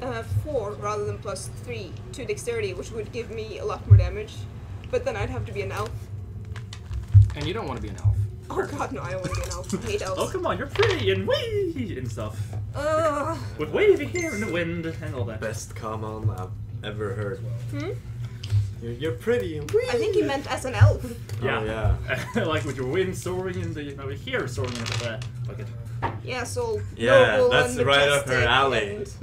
4 rather than +3 to dexterity, which would give me a lot more damage. But then I'd have to be an elf. And you don't want to be an elf. Oh god, no, I don't want to be an elf. I hate elves. Oh, come on, you're pretty and wee and stuff. With wavy hair in the wind and all that. Best command I've ever heard. Hmm? You're pretty and wee. I think he meant as an elf. Yeah. Oh, yeah. Like with your wind soaring and the hair soaring into the bucket. Yeah, so Yeah, noble that's and right up her majestic alley. and-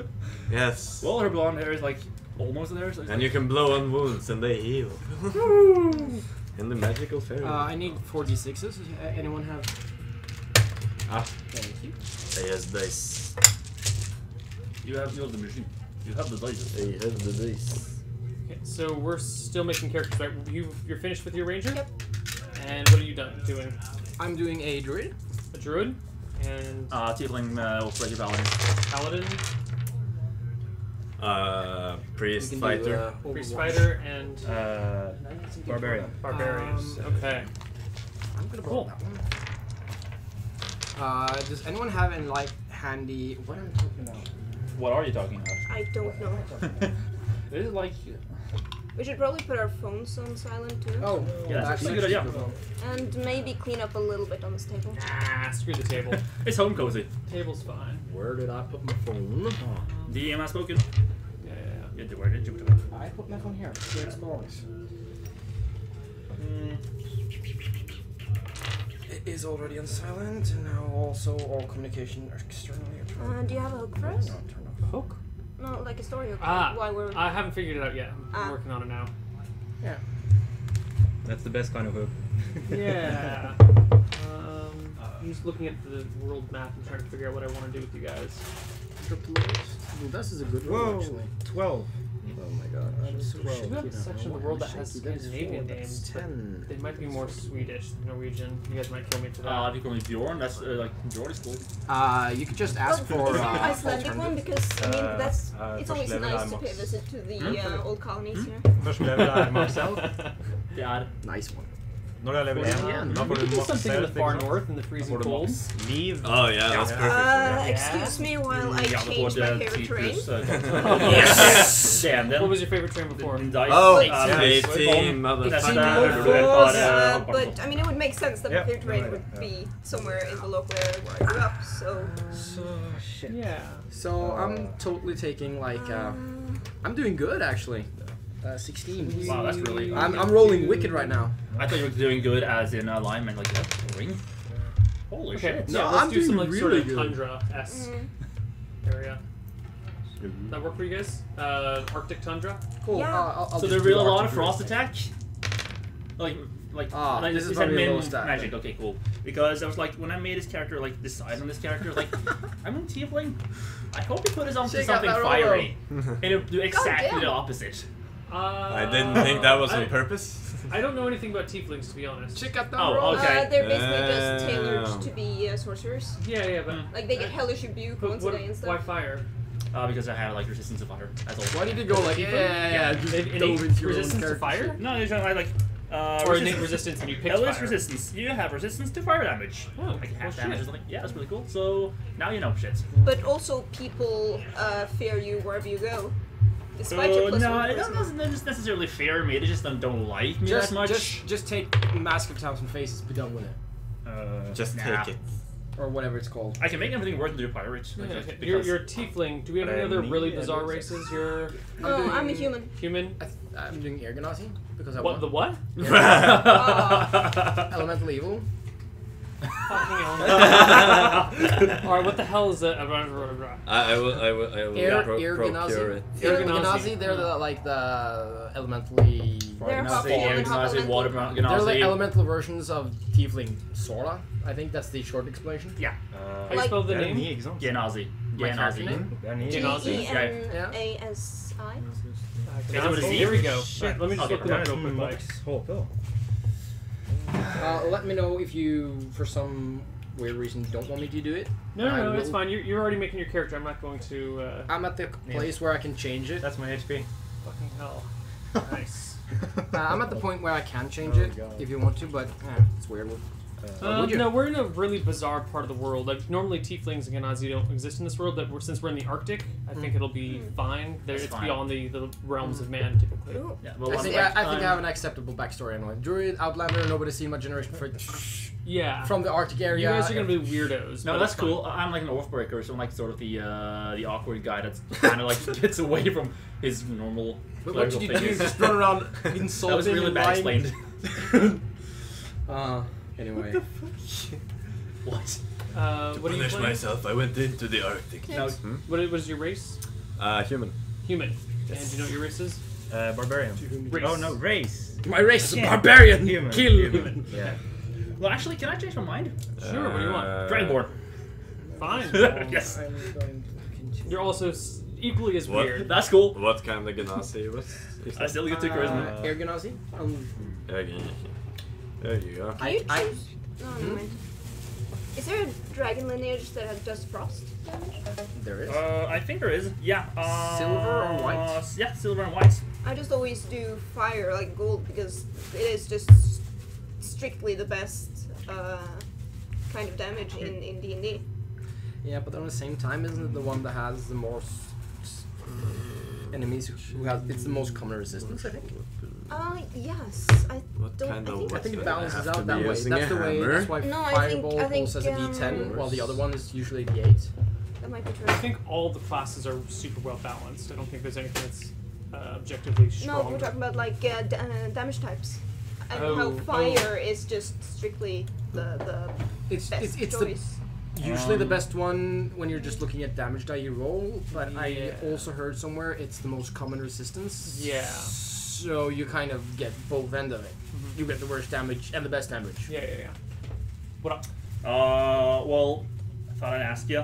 Yes. Well, her blonde hair is like almost there. So And you can blow on wounds and they heal. And the magical fairy. I need 4d6s. Anyone have? Ah, Thank you. yes, dice. you have the machine. You have the dice. They have the dice. Okay, so we're still making characters, right? You're finished with your ranger? Yep. And what are you doing? I'm doing a druid. A druid? And Tiefling, regular paladin. paladin? Priest We can fighter. do, Priest Overwatch. fighter and Barbarian. barbarians. Okay. I'm gonna Cool. roll that one. Does anyone have any like handy? What am I talking about? What are you talking about? I don't know. It is like We should probably put our phones on silent too. Oh, Yeah, that's a good idea. And maybe clean up a little bit on this table. Ah, screw the table. it's home cozy. Table's fine. Where did I put my phone? DM has spoken. Yeah. Yeah, where did you put it? I put my phone here. Here's boys. It is already on silent, and now also all communication externally. Do you have a hook for us? Turn off. Hook? No, like a story hook. Ah, Why we're... I haven't figured it out yet. I'm Ah. working on it now. Yeah. That's the best kind of hook. Yeah. I'm just looking at the world map and trying to figure out what I want to do with you guys. Well, this is a good Whoa, one actually. 12. Oh my god. I'm so Well, Should we have a section of the world that has Scandinavian names? But 10. they might be more Swedish than Norwegian. You guys might kill me for that. If you call me Bjorn, that's like Bjorn is cool. You could just ask for Icelandic one, because I mean that's it's first always level nice I'm to pay a Max. visit to the old colonies here. Först level är Marcel. Yeah. Nice one. Några level igen. Då We får could du do something in the far Marcel. north in the freezing cold. Liv. Oh yeah, that's perfect. Excuse me while I change my favorite terrain. Yes! Damn, then. What was your favorite terrain before? Dice. Oh, It's 18, But I mean, it would make sense that my Yeah, favorite terrain right, would yeah. be somewhere in the local area where I grew up. So Shit. Yeah. So I'm totally taking like I'm doing good actually. 16. Wow, that's really. I'm rolling wicked right now. I thought you were doing good as in alignment, like yeah, ring. Holy Okay, shit. so No, let's I'm do some doing like sort really of good. tundra-esque area. That work for you guys? Arctic tundra? Cool. Yeah. I'll So just there do really a lot Arctic of frost Druid. attack? Like this you is said probably a min low stat. magic, okay, cool. Because I was like, when I made his character, like, decide on this character, like, I'm a tiefling. I hope he put us on to Check out something that fiery. And it would do exactly damn. the opposite. I didn't think that was on I purpose. don't know anything about tieflings, to be honest. Check out that Oh, roll. okay. they're basically just Damn. tailored to be sorcerers. Yeah, but... Like they get hellish rebuke But once what, a day and why stuff. fire? Because I have, like, resistance to fire. That's all. Why did you go like yeah? Just Innate dove into your own resistance to character fire? shit. No, there's not, like, Or innate resistance and you pick Hellish fire? resistance. You have resistance to fire damage. Oh, Like half well, damage or shit. something. Yeah, that's really cool. So, now you know shit. But also people fear you wherever you go. Despite your plus no, one it charisma. doesn't necessarily fear me. They just don't like me Just that much. just take Mask of Thousand Faces, be done with it, Just nah. take it. or whatever it's called. I can make everything work into a pirate. Yeah, Like, okay. because You're a tiefling. Do we have any other really bizarre races? You're Oh, I'm a human. human? I'm doing Air Genasi because I What, the want what? Elemental Evil. Fucking hell. Alright, what the hell is that? I will Air procure Genasi. it. Air Genasi. Genasi. They're the like the elementally. They're no, half they- human, half Genasi, water elemental. They're like Genasi. elemental versions of Tiefling, sorta. I think that's the short explanation. Yeah. How do you spell the Det är name? ni, ikke sant? Genasi. My character Genasi. name? Det är ni. Genasi. G-E-N-A-S-I. Is it with a Z? Here we go. Shit. Right, let me just Okay, look them up Det real är quick, som Mike. Max HP. Let me know if you, for some weird reason, don't want me to do it. No, I it's will- fine. You're already making your character. I'm not going to. I'm at the place where I can change it. That's my HP. Fucking hell. Nice. I'm at the point where I can change it God. if you want to, but it's weird. would you? No, we're in a really bizarre part of the world. Like normally, tieflings and Genazi don't exist in this world, but since we're in the Arctic, I think it'll be fine. It's fine. beyond the realms of man, typically. Ooh. Yeah, well, I one think next I think I time- have an acceptable backstory anyway. Druid, Outlander, nobody's seen my generation Yeah. from the Arctic area. You guys are gonna be weirdos. No, but that's it's fine. cool. I'm like an Oathbreaker, so I'm like sort of the awkward guy that's kind of like gets away from his normal. But what did you do? things. Just run around insulting That was really and bad lying? explained. Anyway. What? What do you play? I went into the Arctic. No, What is your race? Human. Human. And do you know what your race is? Barbarian. Race. Oh no, race. My race is a Yeah. barbarian. Human. Kill. Human. Yeah. well, actually, can I change my mind? Sure. What do you want? Dragonborn. Fine. Yes, You're also equally as What? weird. that's cool. What kind of Genasi was? I still get to charisma. Air Genasi? There you go. Can you I- choose? No, never mind. Is there a dragon lineage that has just frost damage? There is. I think there is. Yeah. Silver or white? Yeah, silver and white. I just always do fire, like gold, because it is just strictly the best kind of damage in D&D. Yeah, but at the same time, isn't it the one that has the most enemies who have? It's the most common resistance, I think. Yes. What Don't- kind I of think- I think it weapon? balances I have to out that be way. using That's a the way. hammer? That's why No, I Fireball think, pulls as a D10, while the other one is usually D8. That might be true. I think all the classes are super well balanced. I don't think there's anything that's objectively strong. No, we're talking about like damage types. And Oh, how fire is just strictly the It's best it's choice. usually the best one when you're just looking at damage die you roll. But I Yeah. also heard somewhere it's the most common resistance. Yeah. So you kind of get both end of it. You get the worst damage and the best damage. Yeah. What up? Well, I thought I'd ask you.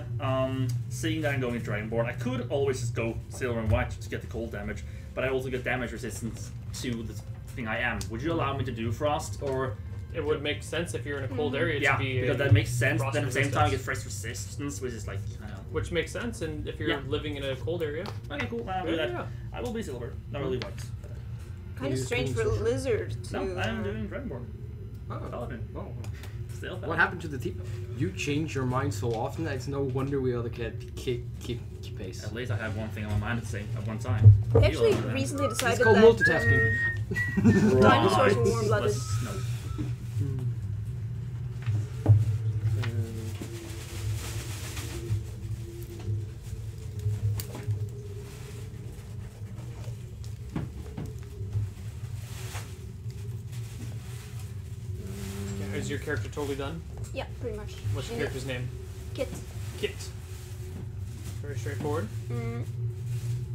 Seeing that I'm going to Dragonborn, I could always just go silver and white to get the cold damage, but I also get damage resistance to the thing I am. Would you allow me to do frost, or It would make sense if you're in a cold area yeah, to be because that makes sense. frost Then at the same time, I get resistance. fresh resistance, which is like, I don't know. Which makes sense, and if you're Yeah. living in a cold area, Okay, cool. I'll do that. Yeah. I will be silver, not really white. Kind of you strange doing for a social? lizard to. No, I'm doing Dragonborn. Oh. Paladin. Oh. Still What Paladin. happened to the tip? You change your mind so often that it's no wonder we other keep pace. At least I have one thing on my mind at the same at one time. I actually You are- recently decided called that multitasking. dinosaurs were warm-blooded. Let's- no. is your character totally done? Yeah, pretty much. What's your Yeah. character's name? Kit. Kit. Very straightforward. Mm,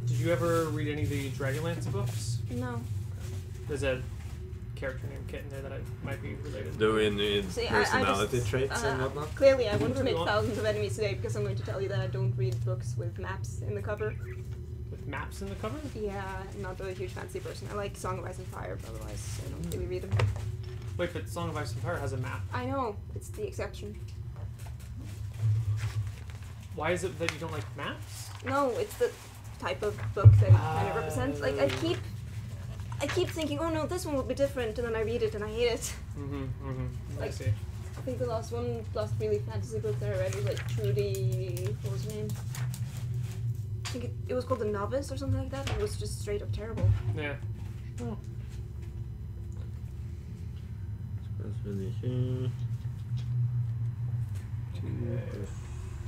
Did you ever read any of the Dragonlance books? no. There's a character named Kit in there that I might be related to. Do we need See, personality I just, traits and whatnot? Clearly, I want to Whatever you make want. thousands of enemies today because I'm going to tell you that I don't read books with maps in the cover. With maps in the cover? Yeah, I'm not a huge fancy person. I like Song of Ice and Fire, but otherwise I don't really read them. Wait, but Song of Ice and Fire has a map. I know, it's the exception. Why is it that you don't like maps? No, it's the type of book that it kind of represents. Like, I keep thinking, oh no, this one will be different, and then I read it and I hate it. I Like- see. I think the last really fantasy book that I read was like Trudy, what was her name? I think it was called The Novice or something like that. It was just straight up terrible. Yeah.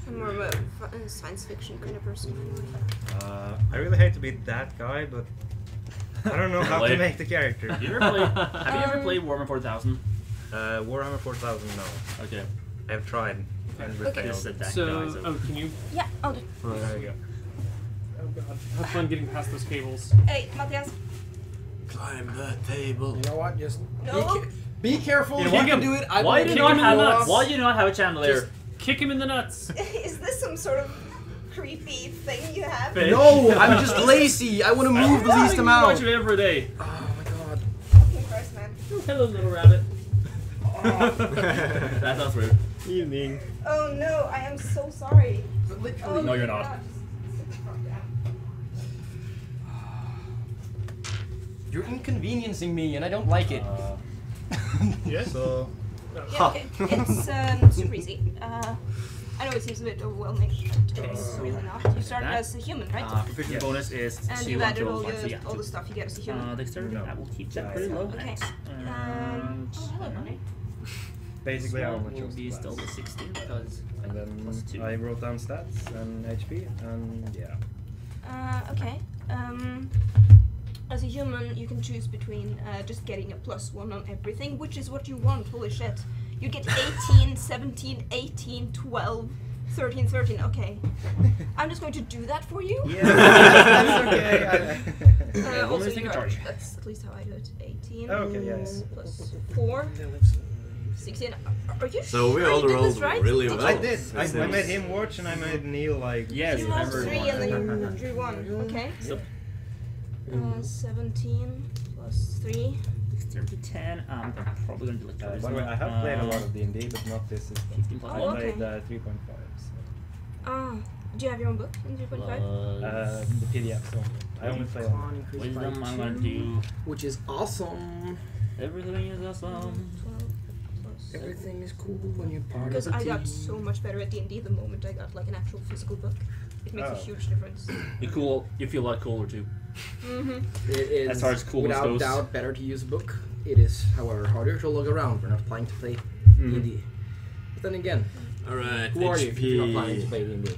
I'm more of a science fiction kind of person. Anyway. I really hate to be that guy, but I don't know how to Really? make the character. Have you ever played Warhammer 4000? Warhammer 4000, no. Okay. I have tried and Okay. failed. Just said that So, guy, so. oh, can you? Yeah, oh, There you go. Oh god, have fun getting past those cables. hey, Matthias. Climb the table. You know what? Just No. be careful. You know You what? can do it. I Why will do you kick not him in have the a nuts. Why do you not have a chandelier? Just kick him in the nuts. Is this some sort of creepy thing you have? Fa- No, I'm just lazy. I want to move the least amount. Watch it every day. Oh my god. Fucking Christ, man. Hello, little rabbit. That sounds rude. Evening. Oh no, I am so sorry. Oh, No, you're my not. God. You're inconveniencing me, and I don't like it. Yes. So, Yeah, okay. It's super easy. I know it seems a bit overwhelming, but it's really not. You started That, as a human, right? Proficiency Yes. bonus is And 2 you've added until all, 1, so yeah. all the stuff you get as a human. Dexterity, No. I will keep that pretty low. Okay. Thanks. Oh, hello, Bonnie. Basically, I This only one will chose be the still class. the 16 because And plus 2. then I wrote down stats and HP, and yeah. Okay. As a human, you can choose between just getting a +1 on everything, which is what you want. Holy shit. You get 18, 17, 18, 12, 13, 13. Okay. I'm just going to do that for you. Yeah, that's okay. Yeah, Also, take a you are, charge. that's at least how I do it. 18 Okay, yes. plus 4, 16. Are you So we sure all you did rolled this right? really Did well. I you? did. I Seems- made him watch, and I made Neil like. Yes, You rolled everyone. 3 and then you drew 1. Okay. So, 17 plus 3. dexterity 10. I'm probably going to do like By the way, I have played a lot of D&D, but not this system. 15 plus Oh, I 1. okay. played 3.5. Ah, do you have your own book in 3.5? The PDF. So I only play on. Con increased Wisdom, by I'm going to 2, do. which is awesome. Everything is awesome. 12 plus Everything is cool when you're part Because of a I got team. so much better at D&D the moment I got like an actual physical book. It makes a Oh. huge difference. You cool. You feel a lot cooler too. Mm-hmm. It is As far as coolness without goes. doubt better to use a book. It is, however, harder to look around. We're not planning to play D&D. But then again, Alright, who are you if you're not planning to HP. play D&D?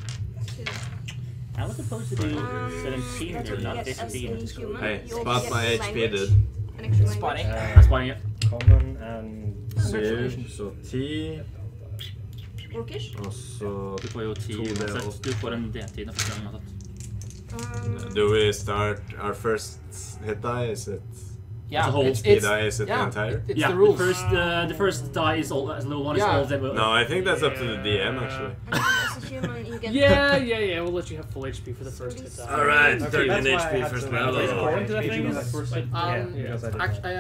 I was supposed to do Um, 17 that's here, what you not get as a 15. human. Hey, You also spot get my a HP, language, dude. An extra Spotting. language. I'm spotting it. Common and. Syv, så 10. Orcish. Og så Du får jo 10 To det uansett. også. Du får en D10 første gang uansett. do we start our first hit die? Is it Yeah, a whole it's, speed it's, die? Is it yeah, entire? it's Yeah, the rules. the first die is all, as little one is Yeah. all them. No, I think that's up to the DM actually. And then as a human, you get Yeah. We'll let you have full HP for the first hit die. Alright, Okay, 13 that's why I HP had first to level. play According to that HP thing, because that's first hit. Yeah, because I did Actually,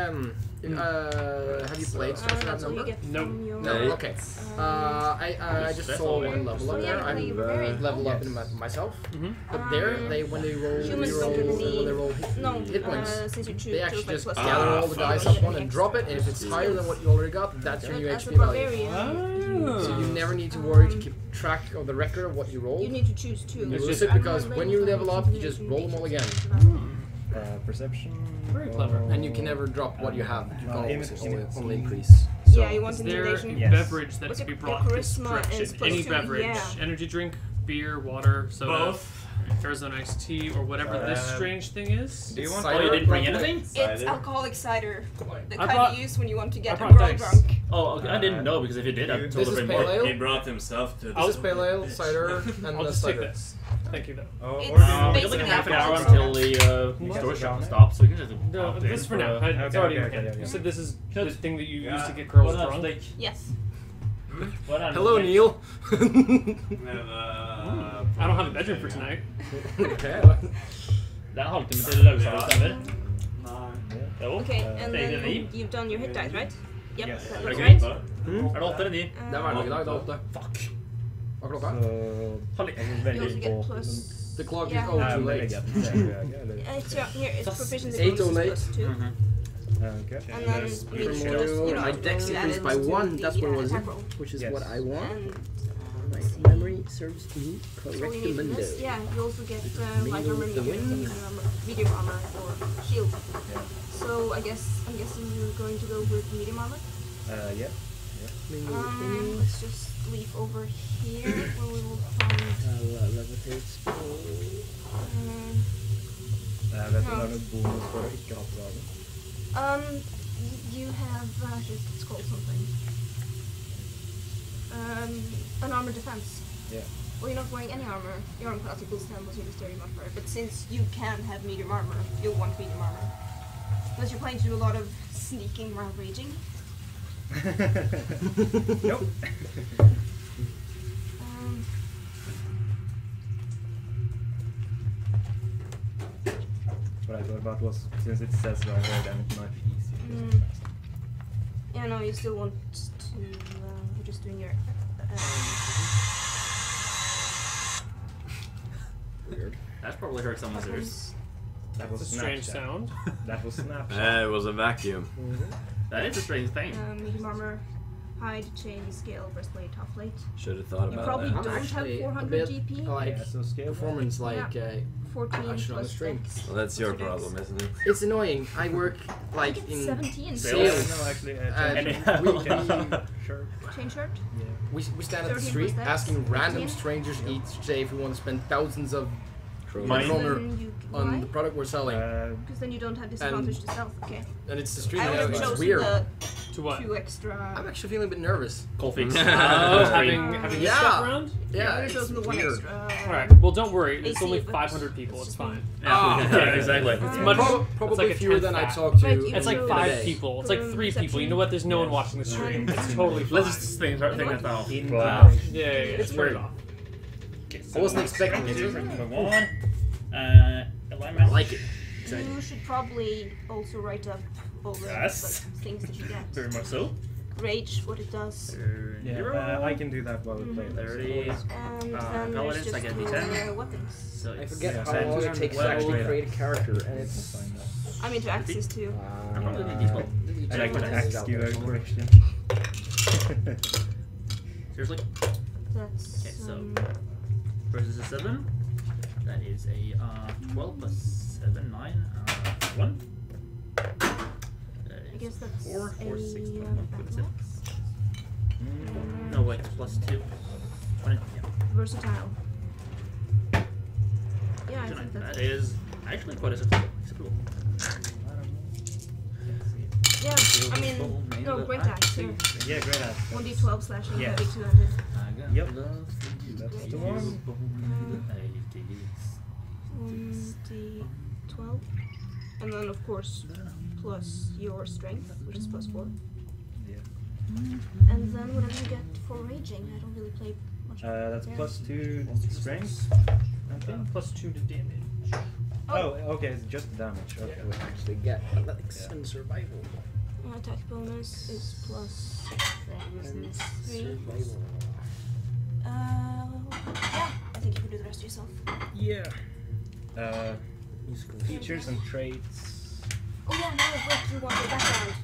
that. have you played stuff that that's all you number? get No. from your... No, No. okay. I just saw one level up there. I'm level up in myself. But there, when they roll, Humans they roll, don't really- when they roll No, hit points, since you choose they to actually like just plus gather all the dice up one and drop it, and if it's higher than what you already got, that's your But new as a HP value. barbarian, So you never need to worry to keep track of the record of what you rolled. you need to choose 2. You It's lose just- it because when you level up, you just roll them all again. Perception. Very clever. And you can never drop what you have. You can always only increase. Yeah, you want Is there a intimidation. Yes. beverage that What's can be your brought to charisma is destruction? plus Any 2, beverage, yeah. energy drink, beer, water, soda, Both. Arizona iced tea, or whatever this strange thing is. Do you want? Oh, you didn't bring anything? It's Cider. alcoholic cider. The I kind brought- you use when you want to I get a brought girl dice. drunk. Oh, okay. I didn't know because if you did, I'd This totally is bring pale more. ale. He brought himself to This is pale ale, cider, and I'll the just take cider. this. Thank you, though. Oh, It's or do you We got like basically a half an hour alcohol. until the You store guys shop are stops, so we can just No, pop in this for now. a- It's Okay, already okay, in hand. okay, You yeah. said this is the thing that you use Yeah. to get girls What else, drunk. like, Yes. what else, Hello, like- Neil. I don't have a bedroom for tonight. Okay. Det er en halvtime til løsere, stemmer? Jo. Okay, and Det er then ni. you've done your hit dice, right? Yep, Yes. that Er looks det right. greit? Er det 8 eller 9? Det er hverdag i dag, det er 8. Fuck. Hva er klokka? Så Halv- jeg er You veldig also get på. plus... The clock is Yeah. oh Nei, too men late. jeg eller? It's here, it's proficiency 8 bonus or is plus 2. Mhm. Okay. And then you just, you know, My dex you increased add by it to 1, the, that's what it was, attack roll. which is Yes. what I want. And My let's see. memory serves me So you correct need mundo. this. Yeah, you also get light armor, the wind. medium armor, or shield. So I'm guessing you're going to go with medium armor. Yeah. Let's just leave over here where we will find. Levitate spell. Vet du om det er noe bonus for å ikke ha på dagen? You have it's called something. An armor defense. Yeah. Well, you're not wearing any armor. Your armor class equals 10 plus your dexterity modifier. But since you can have medium armor, you'll want medium armor. Unless you're planning to do a lot of sneaking while raging. Nope. What I thought about was, since it says right there, then it might be easier. Yeah, no, you still want to. You're just doing your. Weird. That's probably hurt someone's ears. That was It's a strange Snapchat. sound. That was Snapchat. It was a vacuum. That is a strange thing. Medium armor. hide, chain, scale, breastplate, half plate. Should have thought You about probably that. don't have actually 400 a bit, GP. like Yeah, so scale performance, like 14 action on the plus stream. dex. Well, that's your What's your problem, dex? isn't it? It's annoying. I work like I get in 17. sales. No, actually, And sure. Chain shirt? Yeah. we stand at the 13 street plus dex, asking random 15. strangers each day if we want to spend thousands of Mine. kroner Then you on why? the product we're selling. Because then you don't have disadvantage to stealth. Okay. And it's the street I now. would have It's chosen weird. the To what? 2 extra. I'm actually feeling a bit nervous. Cold fix. Oh, having Yeah. this stuff around? I would Yeah, have it's chosen the 1 weird. extra. Alright, well don't worry, it's AC, only but 500 people, it's it's just fine. Yeah, exactly. It's much- Probably like a fewer than I tenth talked to. Right, you It's like So- 5 today. people, it's like 3 people. Perception. You know what? There's no one watching the stream. It's totally fine. Let's just think that out. Wow. Yeah, It's turn weird. it off. Okay, I wasn't expecting it. Number 1. Alignment. I like it. You should probably also write up all the Yes. like, things that you get. Very much so. Rage, what it does. Yeah, I can do that while we play. 30. And then Paladins, there's I just get your D10. weapons. So I it's forget Yeah, how so long it 200 takes to well, actually yeah. create a character, and it's. I'm into axes too. I'm not really D12. I'd like to ask you a question. Seriously? That's Okay, so versus a 7. That is a 12 plus 7, 9, 1. I guess that's 4, 4, 6, a 1, battle it. axe. No, wait, it's plus 2. 20, yeah. Versatile. Yeah, I think That that's is actually quite acceptable. Yeah, I mean, no, great axe here. Yeah, great ass. 1d12 slashing, Yeah. heavy 200. Yep. That's the one. 1d12. And then, of course, plus your strength, which is plus 4. Yeah. And then whatever you get for raging, I don't really play much. That's there. plus 2 strength. Okay. Plus 2 to damage. Oh, okay, it's just damage. Okay. We actually get athletics Yeah. and survival. Attack bonus is plus 3. Survival. Yeah, I think you can do the rest yourself. Yeah. Features and traits. Oh yeah, no, wait, you want the background.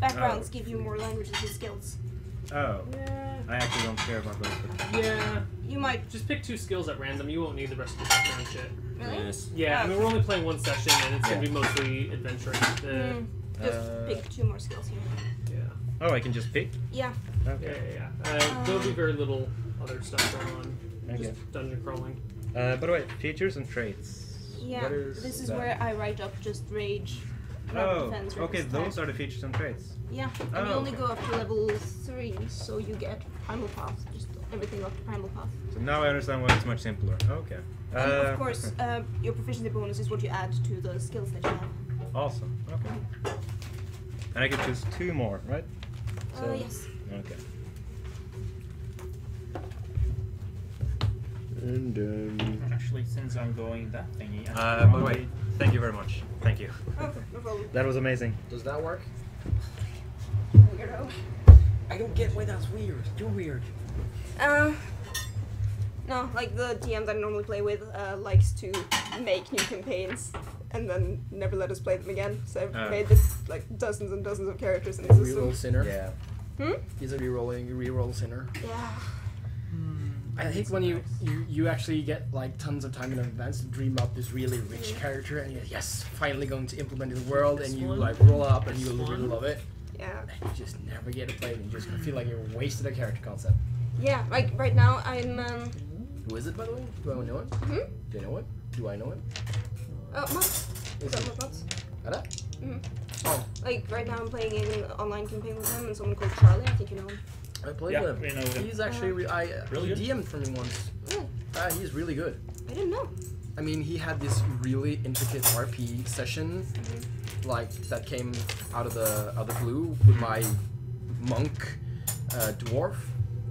Backgrounds give you more languages and skills. Oh, Yeah. I actually don't care about those. But Yeah. You might. Just pick 2 skills at random, you won't need the rest of the background shit. Really? Yes. Yeah, I mean, we're only playing 1 session and it's gonna Yeah. be mostly adventuring. Just pick 2 more skills here. Yeah. oh, I can just pick. Yeah. Yeah, Okay. there'll be very little other stuff going on. Okay. Just dungeon crawling. By the way, features and traits. Yeah. What is This is that? where I write up just rage. rapid Oh, defense, okay, resist those attack. are the features and traits. Yeah, and Oh, you only okay. go up to level 3, so you get primal path. Just everything up to primal path. So now I understand why it's much simpler. Okay. And of course, your proficiency bonus is what you add to the skills that you have. Awesome. Okay. And I can choose 2 more, right? Yes. Okay. And Actually, since I'm going that thingy. By the way, thank you very much. Thank you. Okay, no problem. That was amazing. Does that work? Weirdo. I don't get why that's weird. You're weird. No, like the DM that I normally play with likes to make new campaigns and then never let us play them again. So I've made this like dozens and dozens of characters in the Reroll system. sinner. Yeah. He's a reroll sinner. Yeah. I hate when you actually get like tons of time in advance to dream up this really rich character, and you're yes, finally going to implement it in the world, and you like roll up and you really love it, Yeah. and you just never get to play it, and you just feel like you wasted a character concept. Yeah, like right now I'm Who is it, by the way? Do I know it? Hmm? Do you know it? Do I know it? Mods. Is Got it? more mods. Ada? Mhm. Oh, Like right now I'm playing an online campaign with him and someone called Charlie, I think you know him. I played Yeah, with we him. know him. He's actually Really he good? DM'd for me once. Really? He's really good. I didn't know. I mean, he had this really intricate RP session, like that came out of the blue with my monk dwarf,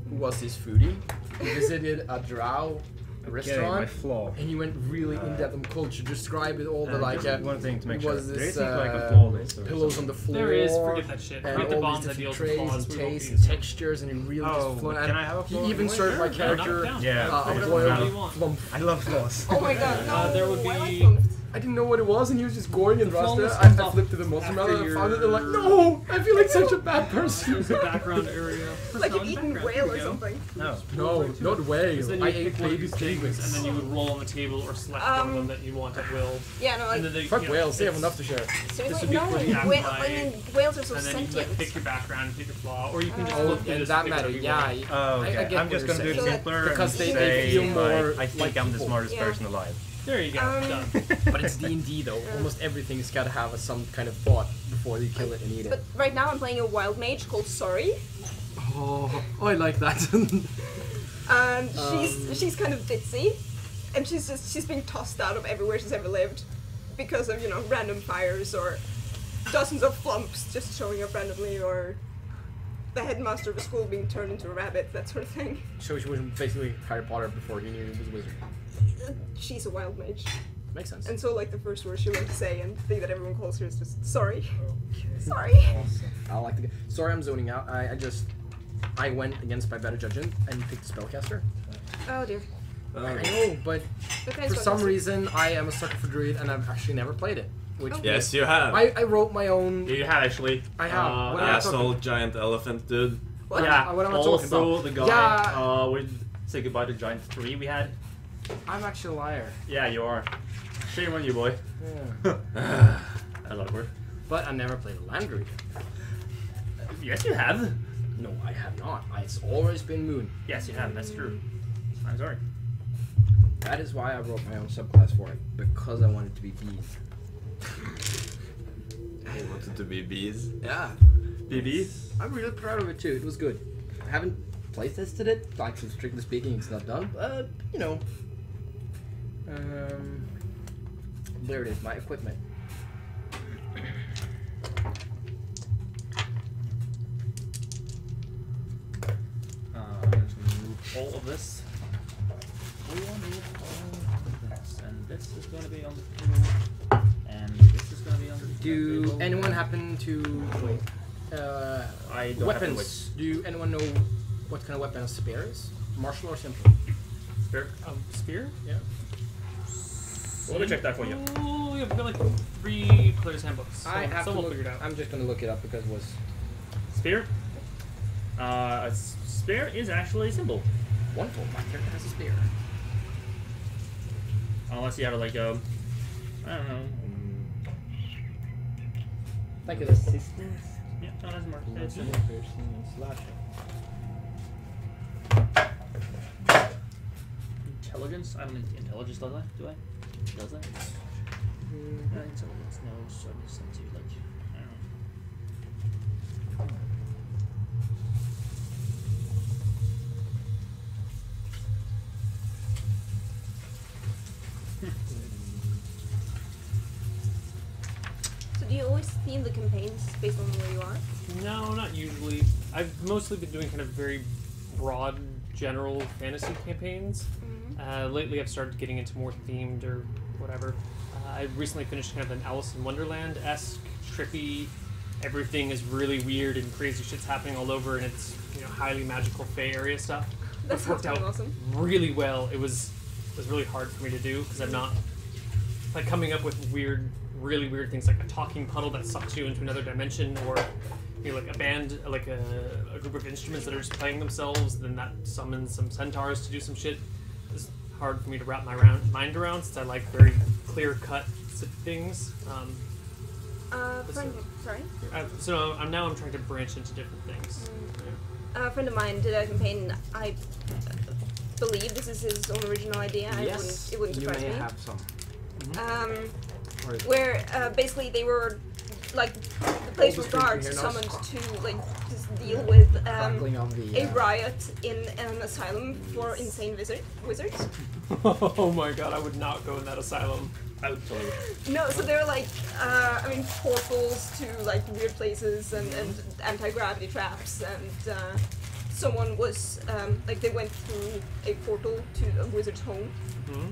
who was his foodie. He visited a drow restaurant, my flaw. and he went really in depth on culture, described it all the like. just one thing to make sure. was There this isn't like a flaw list or pillows something. on the floor. There is, forget that shit. And Forget the all bombs these that different deals with trays flaws. and We won't tastes be and using. textures, and he really Oh, just flown. but can I have a flaw He even anyway? served my Sure, character knock it down. Yeah. a Whatever boiled flaw you want. flump. I love flaws. Oh my god, no! There would I like be them. I didn't know what it was, and he was just going and The rushed flawless it. comes I off flipped to the monster after manual and your- found it, and like, no! I feel like such a bad person. There's a background area. Like an Personality eaten background, whale there or you go. something. No. No, not whale. Because then you I pick ate one of baby these things, and penguins. then you would roll on the table or select one of them that you want at will. Yeah, no, like, And then they, Fuck you know, whales, they have it's- enough to share. This would seriously, be no, for the whale, afterlife. I mean, whales are so And then you sentient. like pick your background, pick your flaw, or you can just Oh, look through in this that and pick matter, whatever you yeah. want. Oh, I okay. get I'm just what gonna you're do it saying. simpler Because and they say, feel more like, I think like I'm the people. smartest Yeah. person alive. There you go. Done. But it's D&D though. Almost everything's gotta have some kind of thought before you kill it and eat it. But right now I'm playing a wild mage called Sorry, Oh, I like that. and she's kind of ditzy, and she's being tossed out of everywhere she's ever lived, because of random fires or dozens of flumps just showing up randomly, or the headmaster of a school being turned into a rabbit, that sort of thing. So she was basically Harry Potter before he knew he was a wizard. She's a wild mage, Makes sense. and so like the first word she learned to say and the thing that everyone calls her is just sorry. Sorry. I like the. Sorry, I'm zoning out. I went against my better judgment and picked spellcaster. Oh dear. I know, but Okay, for some reason I am a sucker for druid and I've actually never played it. Which Oh. Yes, you have. I wrote my own. You have actually. I have. What am I Asshole giant elephant dude. What Yeah. what am I talking Also, about? the guy. Yeah. We say goodbye to Giant 3 we had. I'm actually a liar. Yeah, you are. Shame on you, boy. Yeah. That's awkward. But I never played a land druid. Yes, you have. No, I have not. It's always been moon. Yes, you have. That's true. I'm sorry. That is why I wrote my own subclass for it, because I wanted to be bees. I wanted to be bees. Yeah. BB? I'm really proud of it too. It was good. I haven't playtested it. Like, strictly speaking, it's not done. But there it is. My equipment. I'm just gonna move all of this. We will move all of this. And this is gonna be on the table. And this is gonna be on the Do table. anyone happen to I don't weapons? Do anyone know what kind of weapon a spear is? Martial or simple? Spear. Spear? Yeah. Let me check that for you. Oh, yeah, we've got like 3 players' handbooks. So I have to someone look. figured out. I'm just gonna look it up because it was Spear? A spear is actually a symbol. wonderful. My character has a spear. Unless you have like a. I don't know. Like an assistance. Yeah, no, that's more. It's intelligence? I don't think intelligence does that, do I? Does that? Intelligence, no, so it's not too, like, I don't know. So do you always theme the campaigns based on where you are? No, not usually. I've mostly been doing kind of very broad, general fantasy campaigns. Lately, I've started getting into more themed or whatever. I recently finished kind of an Alice in Wonderland-esque, trippy. Everything is really weird and crazy shit's happening all over, and it's highly magical Fey area stuff. That It's worked sounds out awesome. really well. It was really hard for me to do because I'm not like coming up with really weird things like a talking puddle that sucks you into another dimension, or like a band, like a group of instruments that are just playing themselves, then that summons some centaurs to do some shit. It's hard for me to wrap my mind around since I like very clear-cut things. Sorry? So I'm trying to branch into different things. A friend of mine did a campaign. I believe this is his own original idea. Yes, It wouldn't you surprise may me. have some. Or- Where basically they were like the place was Just drinking guards here, summoned nice. to like just deal with Crackling of the, a riot in an asylum for insane wizards. Oh my god, I would not go in that asylum. I would totally. No, so they're like portals to like weird places and anti-gravity traps, and someone was like they went through a portal to a wizard's home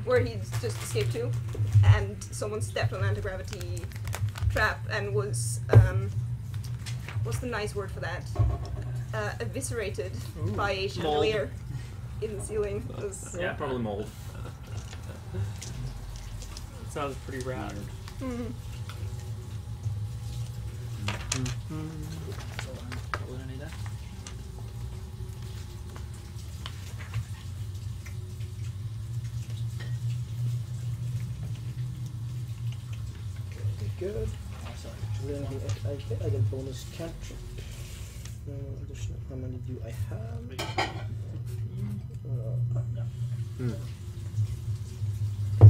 where he just escaped to, and someone stepped on an anti-gravity trap and was what's the nice word for that? Eviscerated by a chandelier in the ceiling. It was- Yeah, probably mold. Sounds pretty rad. Mhm. Good. Then I think I get bonus cantrip. Additional, how many do I have? So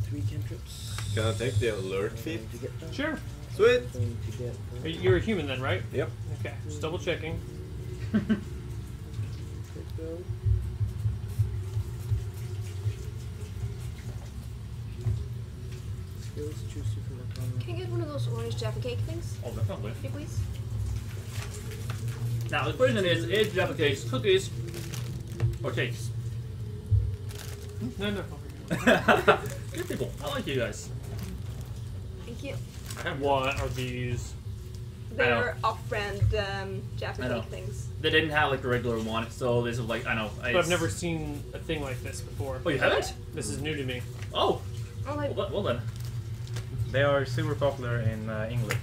3 cantrips. Can I take the alert feat? Going to get that. Sure. Sweet. Going to get You're a human then, right? Yep. Okay. Just double checking. go. Skills, choose to select one. Can I get one of those orange Jaffa cake things? Oh, definitely. Could you please? Now, the question is Jaffa cakes cookies or cakes? No. Good people. I like you guys. Thank you. What are these? They're off-brand Jaffa I know. cake things. They didn't have like the regular one, so this is like, I know. But I've never seen a thing like this before. Oh, you haven't? This is new to me. Oh, Oh, like, well then. They are super popular in England.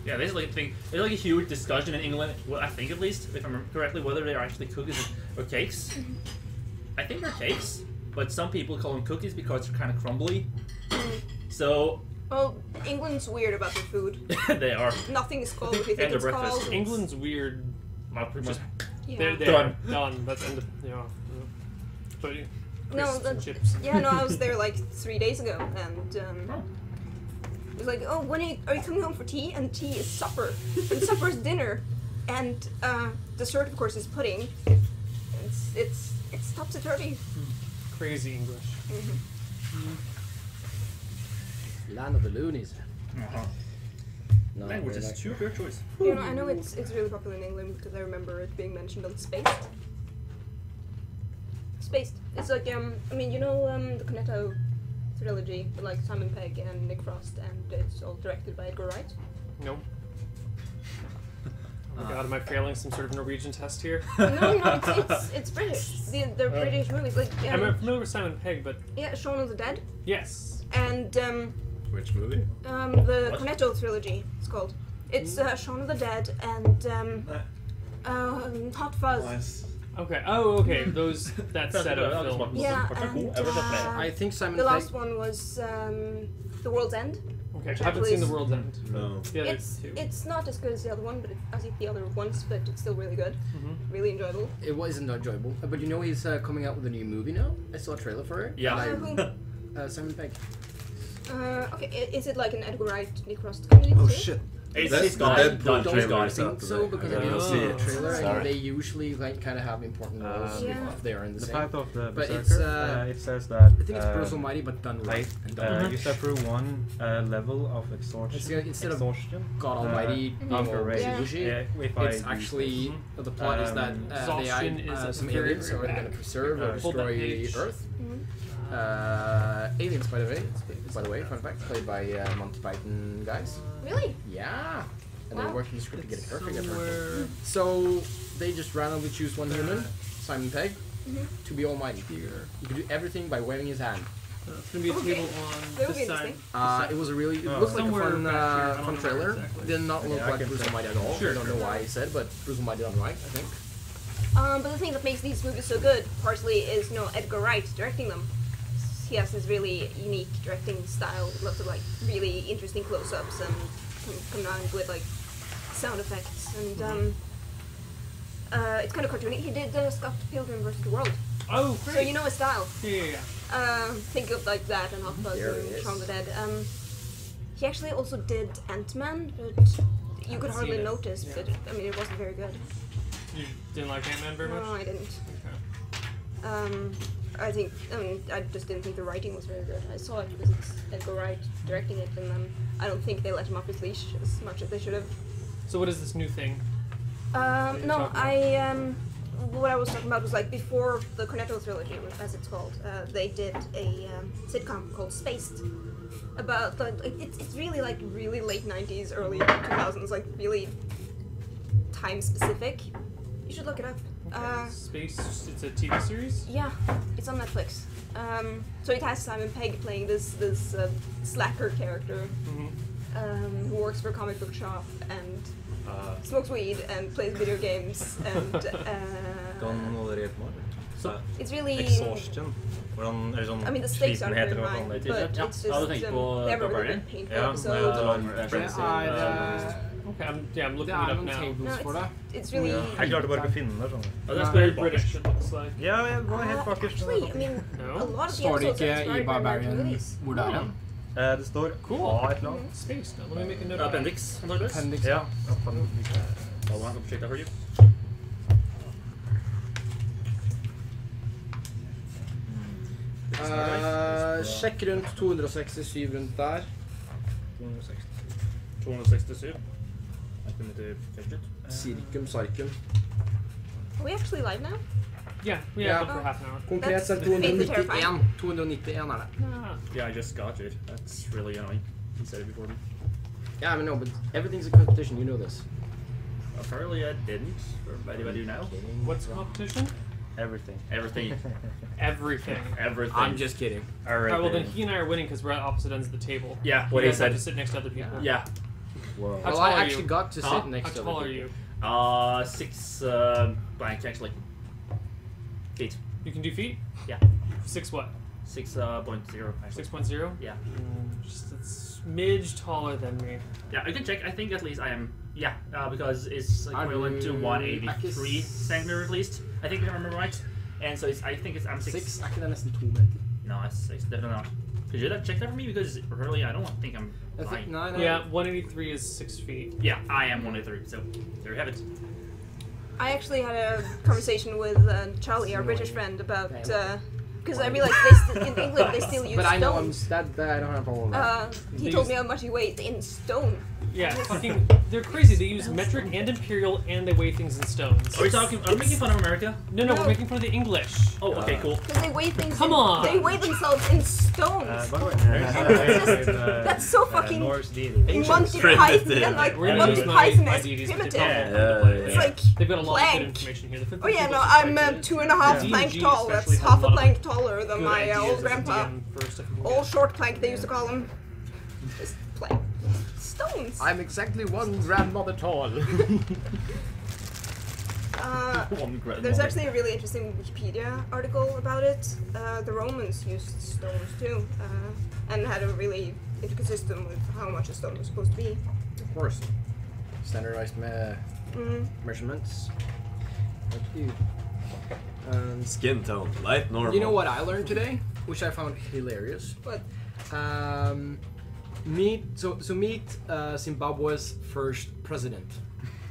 Yeah, there's like a thing. There's like a huge discussion in England. Well, I think at least, if I remember correctly, whether they are actually cookies or cakes. I think they're cakes, but some people call them cookies because they're kind of crumbly. So well, England's weird about their food. they are. Nothing is called what you think And the it's breakfast. called. England's weird. Not pretty much. Yeah. They're Done. done. That's end of, But No, crisps and that- chips. Yeah, no, I was there like 3 days ago, and Oh. it was like, oh, when are you coming home for tea? And tea is supper, and supper is dinner, and dessert, of course, is pudding. It's topsy-turvy. Crazy English. Land of the loonies. Uh-huh. No, Language they're is like- too your choice. You know, I know it's really popular in England because I remember it being mentioned on Spaced. Spaced. It's like I mean, you know, the Cornetto trilogy with like Simon Pegg and Nick Frost, and it's all directed by Edgar Wright. Nope. Oh my god, am I failing some sort of Norwegian test here? No, it's British. They're British movies. Like I'm familiar with Simon Pegg, but yeah, Shaun of the Dead, yes. and Which movie? the What? Cornetto trilogy. It's called. It's Shaun of the Dead and Hot Fuzz. Nice. Okay. Oh, okay. Those that set of films. Yeah, cool. and Ever got better. I think Simon the Pegg. last one was The World's End. Okay. Which I haven't actually seen The is- World's End. No. The other two. It's not as good as the other one, but I see the other once, but it's still really good. Really enjoyable. It wasn't enjoyable, but you know he's coming out with a new movie now. I saw a trailer for it. Yeah. And Who? Simon Pegg. Okay, is it like an Edgar Wright, Nick Frost comedy? Oh too? shit. It's That's his the guy. Deadpool Don't Don't trailer I is out think so today. because I I didn't didn't see see it. the trailer, Sorry. and they usually like kind of have important roles Yeah. if they are in the The same. type of the But Berserker, it's, it says that I think it's Bruce Almighty, but done right and done right. you step through one level of exhaustion. It's, instead of exhaustion, God Almighty, after race. Yeah. If I it's use actually the plot is that Exhaustion they is some very, aliens very are going bad. to preserve or Hold that destroy page. Earth. Aliens, by the way, fun fact, played by Monty Python guys. Really? Yeah, and Wow. they're working the script to get it perfect. apparently. Somewhere. So they just randomly choose one human, Simon Pegg, to be Almighty. You can do everything by waving his hand. It's gonna be a Okay. table That on would this be side. interesting. It was a really, it Oh. looked like a Somewhere fun, back here, I don't fun know trailer. exactly. Did not look Yeah, I like can Bruce say- Almighty at all. Sure, I don't know sure. why he said, but Bruce Almighty done right, I think. But the thing that makes these movies so good, partly, is Edgar Wright directing them. He has this really unique directing style with lots of like really interesting close-ups and combined with like sound effects and it's kind of cartoony. He did Scott Pilgrim vs. the World, Oh, great. so you know his style. Yeah. Think of like that and Hot Fuzz There it and is. Shaun of the Dead. He actually also did Ant-Man, but you could Haven't hardly seen it. notice. Yeah. But I mean, it wasn't very good. You didn't like Ant-Man very much? No, I didn't. Okay. I just didn't think the writing was very good. I saw it because it's Edgar Wright directing it, and I don't think they let him off his leash as much as they should have. So what is this new thing? No, talking about? what I was talking about was like before the Cornetto trilogy, as it's called. They did a sitcom called Spaced about it's really like really late 90s, early 2000s, like really time specific. You should look it up. Space. It's a TV series. Yeah, it's on Netflix. So it has Simon Pegg playing this slacker character who works for a comic book shop and smokes weed and plays video games and Kan allerede nå. Så it's really. Exhaustion. Hvordan, eller sånn I mean, the stakes aren't slitenhet, very eller hva high, faen det but heter. it's Ja, just du tenker på they have a really Barbarian? good painful Ja, episode. det er lang Det referanse. Okay, I'm looking det it er up noen now. tables No, for det. It's really. Jeg klarte bare ikke å finne den der, sånn. Ja, det er spesielt British, bakerst. it looks like. Ja, jeg var helt bakerst. Actually, I mean, No? a lot of the Står det episodes are ikke i inspired by American Barbarian movies. hvor det er hen? Det står Cool. A et eller annet. Space. Now, let me make a note of that. Appendix, antageligvis. Appendix. Ja. Hold on, I can check that for you. Sjekk rundt 267 rundt der. 267. Jeg kunne ikke fetch it. Cirkum, sarkum. Are we actually live now? Yeah, we Yeah. have it for half an hour. Konkret så er det 291. 291 er det. Yeah, I just got it. That's really annoying. You said it before me. Yeah, I mean, no, but everything's a competition, you know this. Apparently I didn't. Why do I do now? What's the competition? Everything. Everything. Everything. Everything. I'm just kidding. Alright, well then he and I are winning because we're at opposite ends of the table. Yeah, You what he guys have said. to sit next to other people. Yeah. Wow. How Well, tall I are actually you? got to Huh? sit next How to tall other are people. you? 6 blank actually. Feet. You can do feet? Yeah. 6 what? 6.0 actually. 6.0? Yeah. Just a smidge taller than me. Yeah, I can check. I think at least I am. Yeah, because it's equivalent to 183 centimeter at least. I think if I remember right. And so it's, I think it's I'm 6. 6 er ikke det nesten 2 meter? No, it's 6. Definitely not. Could you check that for me? Because really, I don't think I'm lying. No, no. Yeah, 183 is 6 feet. Yeah, I am 183. So there you have it. I actually had a conversation with Charlie, our British friend, about because I realized in England they still use But I know I'm stones. that I don't have all of that. He told me how much he weighed in stone. Yeah, fucking, they're crazy. They use metric and imperial, and they weigh things in stones. Are we talking? Are we making fun of America? No, No. we're making fun of the English. Oh, okay, cool. Because they weigh things. Come on. They weigh themselves in stones. By the way, That's so fucking Norse deity. Monty Primitive. Python and like We're gonna Monty use my Python-esque deities to primitive. develop It's like They've got a lot of plank. good information here. The fifth Oh yeah, people no, to I'm fight it. 2.5 D&G plank tall. That's especially has half a a lot plank of taller than Good my ideas old as a grandpa. DM for stuff you can Old get. short plank, they used to call him. Just plank. Stones. I'm exactly 1 grandmother tall. One grandmother. There's actually a really interesting Wikipedia article about it. The Romans used stones too, and had a really intricate system with how much a stone was supposed to be. Of course. Standardized measurements. Thank you. Skin tone, light normal. You know what I learned today, which I found hilarious. But Meet Zimbabwe's first president,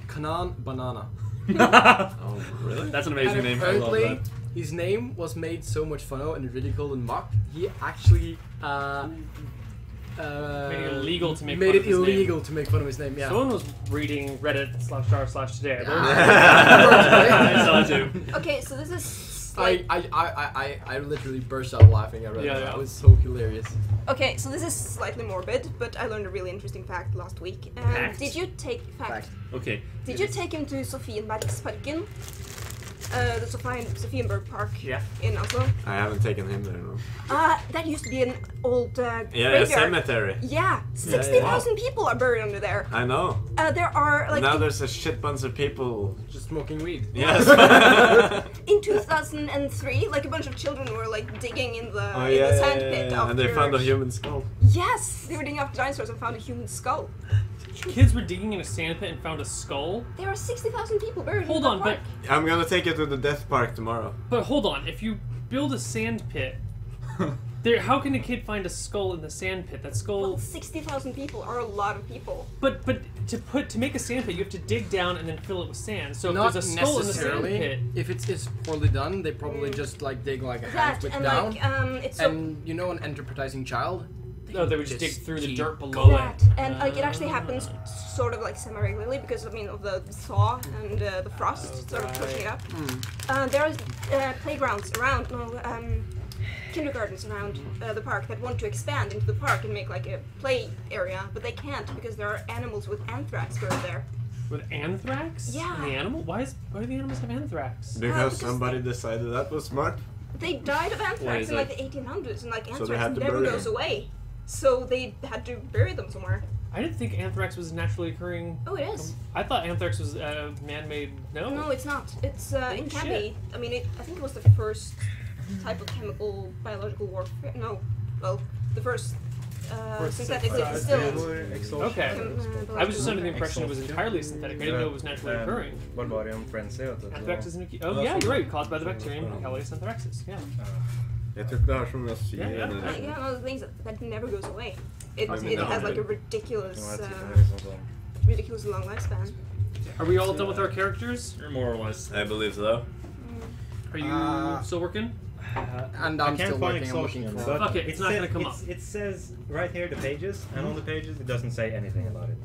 Kanan Banana. Oh, really? That's an amazing And name. I love apparently, that. his name was made so much fun of and ridiculed and mocked. He actually Made it illegal to make made fun it of his name. illegal to make fun of his name. Yeah. Someone was reading Reddit/r/today. I saw it too. okay, so this is like, I literally burst out laughing. I read Yeah, that. yeah. It was so hilarious. okay, so this is slightly morbid, but I learned a really interesting fact last week. Fact? Did you take Fact. Okay. Did you take him to Sofienbergsparken? The Sofienberg Park Yeah. in Oslo. I haven't taken him there, no. That used to be an old Yeah, a graveyard. cemetery. Yeah, 60,000 people are buried under there. I know. There are like Now there's a shit bunch of people. Just smoking weed. Yes. in 2003, like a bunch of children were like digging in the, Oh in yeah, the sand pit after. and they found a human skull. Yes, they were digging after dinosaurs and found a human skull. Kids were digging in a sandpit and found a skull. There are 60,000 people buried Hold in that on, park. I'm gonna take you to the death park tomorrow. But hold on, if you build a sand pit, there, how can a kid find a skull in the sand pit? That skull. Well, 60,000 people are a lot of people. But to make a sand pit, you have to dig down and then fill it with sand. So if Not there's a skull in the sand necessarily. pit, If it's poorly done, they probably just like dig like a hand That width and down. like it's so And you know, an enterprising child. no, they would just dig through the keep dirt below correct, it. and like it actually happens sort of like semi-regularly because I mean of the thaw and the frost sort of pushing it up. There are playgrounds around, kindergartens around the park that want to expand into the park and make like a play area, but they can't because there are animals with anthrax buried there. With anthrax? Yeah. The animal? Why do the animals have anthrax? Because because somebody decided that was smart. They died of What anthrax is in like it? the 1800s, and like So they anthrax had to never bury goes them. away. So they had to bury them somewhere. I didn't think anthrax was naturally occurring. Oh, it is. I thought anthrax was man-made. No. No, it's not. It's it can shit. be. I mean, I think it was the first type of chemical biological warfare. No, well, the first synthetically distilled. Okay. I was just under the biological impression it was entirely synthetic. I didn't know it was naturally occurring. Barbarian frenzy. Anthrax is oh yeah, you're right. Caused by the bacterium Calais anthraxis. Yeah. Jag tror det är som jag ser Yeah, yeah. warfare. Yeah, one of the things that never goes away. It I mean, it no, has like a but- ridiculous long lifespan. Are we all done with our characters? Or more or less. I believe so. Are you still working? And I I'm can't still find working. I'm looking exhaustion, for. but Fuck it, it's not gonna come up. It says right here the pages, and on the pages it doesn't say anything about it.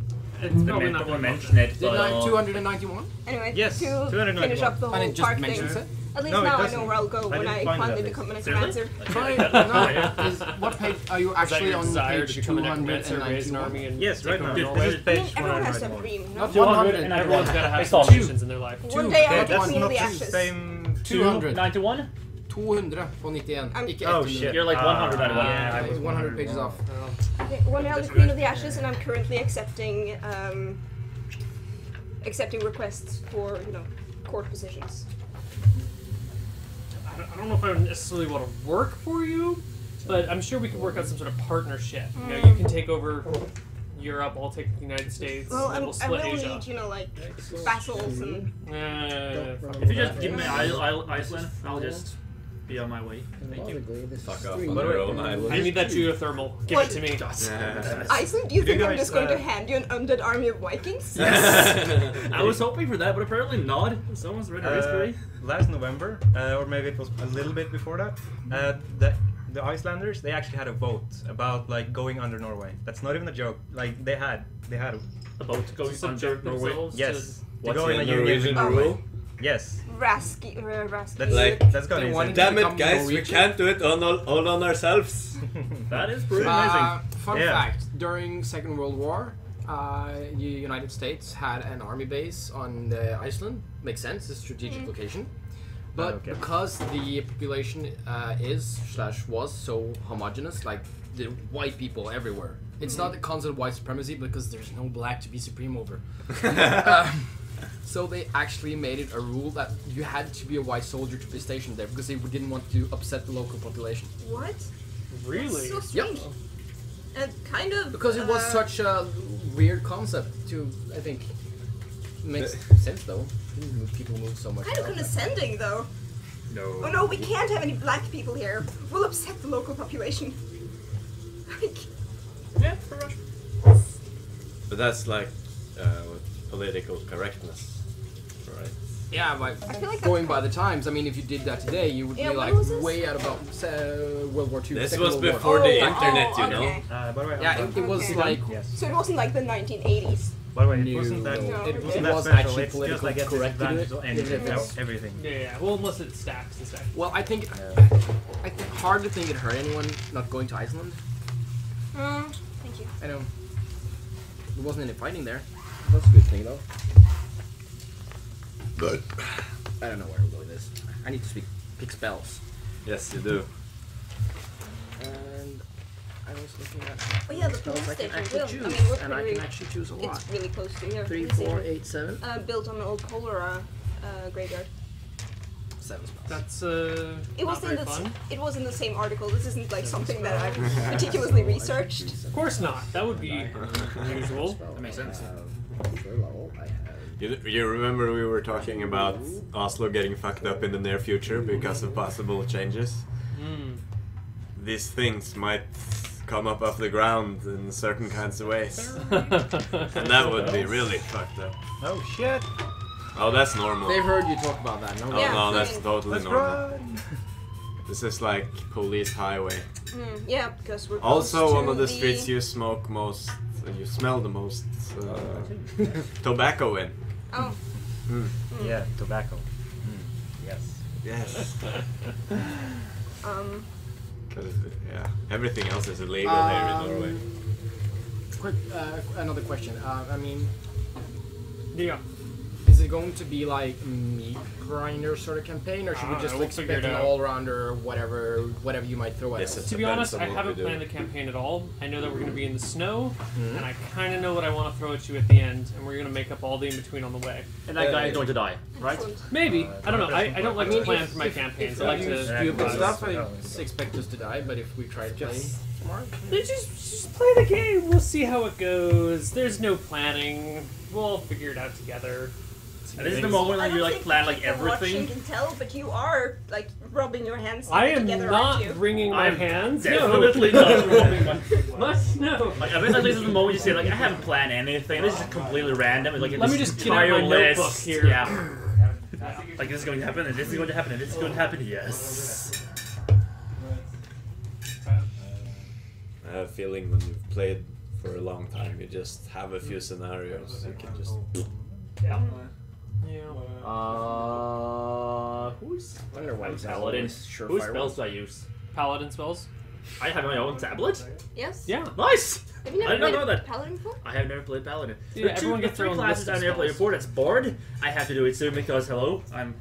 It's They probably meant not to going to mention it, Did but I 291? Anyway, Yes, to 291. finish up the And whole it just park mentions thing. it. At least No, it now I doesn't. know where I'll go I when didn't I find finally that. become a Seriously? necromancer. Try no. What page are you Is that actually your on? desire to Page become a necromancer, raise an 291. army, and Yes, take right over now. Norway? This is page I mean, everyone has to have a 191. dream, no? Not 200 100. and Everyone's got to have It's some all missions in their life. One day I Okay, will that's clean not the the ashes. same. 200. 91? 200 på 91. Ikke Oh 100. shit. You're like 191. Yeah, I Yeah, was 100 pages off. Okay, one day I'll be queen of the ashes, and I'm currently accepting accepting requests for court positions. I don't know if I would necessarily want to work for you, but I'm sure we could work out some sort of partnership. You can take over Europe, I'll take the United States, Well, and then we'll I split will Asia. need like vassals and. If you just give me Iceland, I'll just be on my way. Thank you. Fuck off Three. on their own I island. need that geothermal. Give What? it to me. Iceland? Do you think I'm guys, just going to hand you an undead army of Vikings? I was hoping for that, but apparently not. Someone's read our history. Last November, or maybe it was a little bit before that, the Icelanders, they actually had a vote about like going under Norway. That's not even a joke. Like they had A boat going under Subject Norway. themselves yes to- to What's go in the a union Norwegian with Oh. Norway. rule? Yes, Rasky. that's gonna They be wanted insane. Damn it, become guys, we Norwegian? can't do it all on ourselves. That is pretty amazing. Fun Yeah. fact: during Second World War, the United States had an army base on Iceland. Makes sense; it's a strategic location. But Okay. because the population was so homogenous, like the white people everywhere, it's not the concept of white supremacy because there's no black to be supreme over. So they actually made it a rule that you had to be a white soldier to be stationed there because they didn't want to upset the local population. What? Really? So strange. And kind of. Because it was such a weird concept to, I think, makes sense though. People move so much. Kind of condescending, though. No. Oh no, we can't have any black people here. We'll upset the local population. Like, Yeah, pretty much. But that's like political correctness, right? Yeah, but I feel like going that's by the times, I mean, if you did that today, you would Yeah, be when like was this? way out about World War II. This Second was World War. before the Oh, internet, you know. okay. By the way, Yeah, it was Okay. like yes. So it wasn't like the 1980s. By the way, it No. wasn't that. No, It okay. wasn't It that was special. actually It's just politically like a correct to do disadvantage it. of anything, Yes. everything. Yeah. Well, unless it stacks and stacks. Well, I think hard to think it hurt anyone not going to Iceland. Thank you. I know there wasn't any fighting there. That's a good thing though. But I don't know where to go with this. I need to pick spells. Yes, you do. And I was looking at Oh yeah, the spells police I can station actually will. choose, I mean, we're and I pretty. can actually choose a lot. It's really close to here. 3, Let me see. 4, 8, 7. Built on an old cholera graveyard. 7 spells. That's It was not in very the fun. it was in the same article. This isn't like something that I've meticulously researched. Of course not. That would be unusual. That makes sense. You remember we were talking about Oslo getting fucked up in the near future because of possible changes? Mm. These things might come up off the ground in certain kinds of ways. And that would be really fucked up. Oh shit! Oh, that's normal. They've heard you talk about that, no? Oh Yeah, no, I that's mean- totally Let's normal. run! This is like police highway. Yeah, because we're Also, close one to of the streets you smoke most, you smell the most tobacco in. Oh, Yeah, tobacco. Yes. Yes. um, Cause yeah, everything else is illegal here in Norway. Quick, another question. I mean, Yeah. is it going to be like meat grinder sort of campaign, or should we just we'll expect figure it an out. all-rounder, whatever you might throw at Yes, us? it To be depends honest, on I what haven't we do. planned the campaign at all. I know that we're going to be in the snow, Mhm. and I kind of know what I want to throw at you at the end, and we're going to make up all the in-between on the way. And that guy is going to die, right? Excellent. Maybe. I don't know. I don't like to plan if- for my if- campaigns. If I like you use to... stupid Yeah, stuff, I yeah. expect us to die, but if we try to play smart... Just play the game. We'll see how it goes. There's no planning. We'll figure it out together. And this is the moment I when you don't like think plan the like people watching everything. can tell, but you are like rubbing your hands I am together, not aren't you? wringing my I'm hands. definitely No. not rolling my. What? No. Like I bet like this is the moment you say like I haven't planned anything. This is just completely random. It's like Let me this just get out my entire notebook list. here. Yeah. Like this is going to happen, and this is going to happen, and this is going to happen. Yes. I have a feeling when you've played for a long time, you just have a few scenarios. You can just. Yeah. Who's Wonder why it's Paladin. sure Whose fire spells do I use? paladin spells? I have my own tablet. Yes. Yeah. Nice. Have you I never did not played know that. Paladin before? I have never played Paladin. Yeah, The everyone the gets their three own classes list of I never played spells. before. That's bored. I have to do it soon because hello, I'm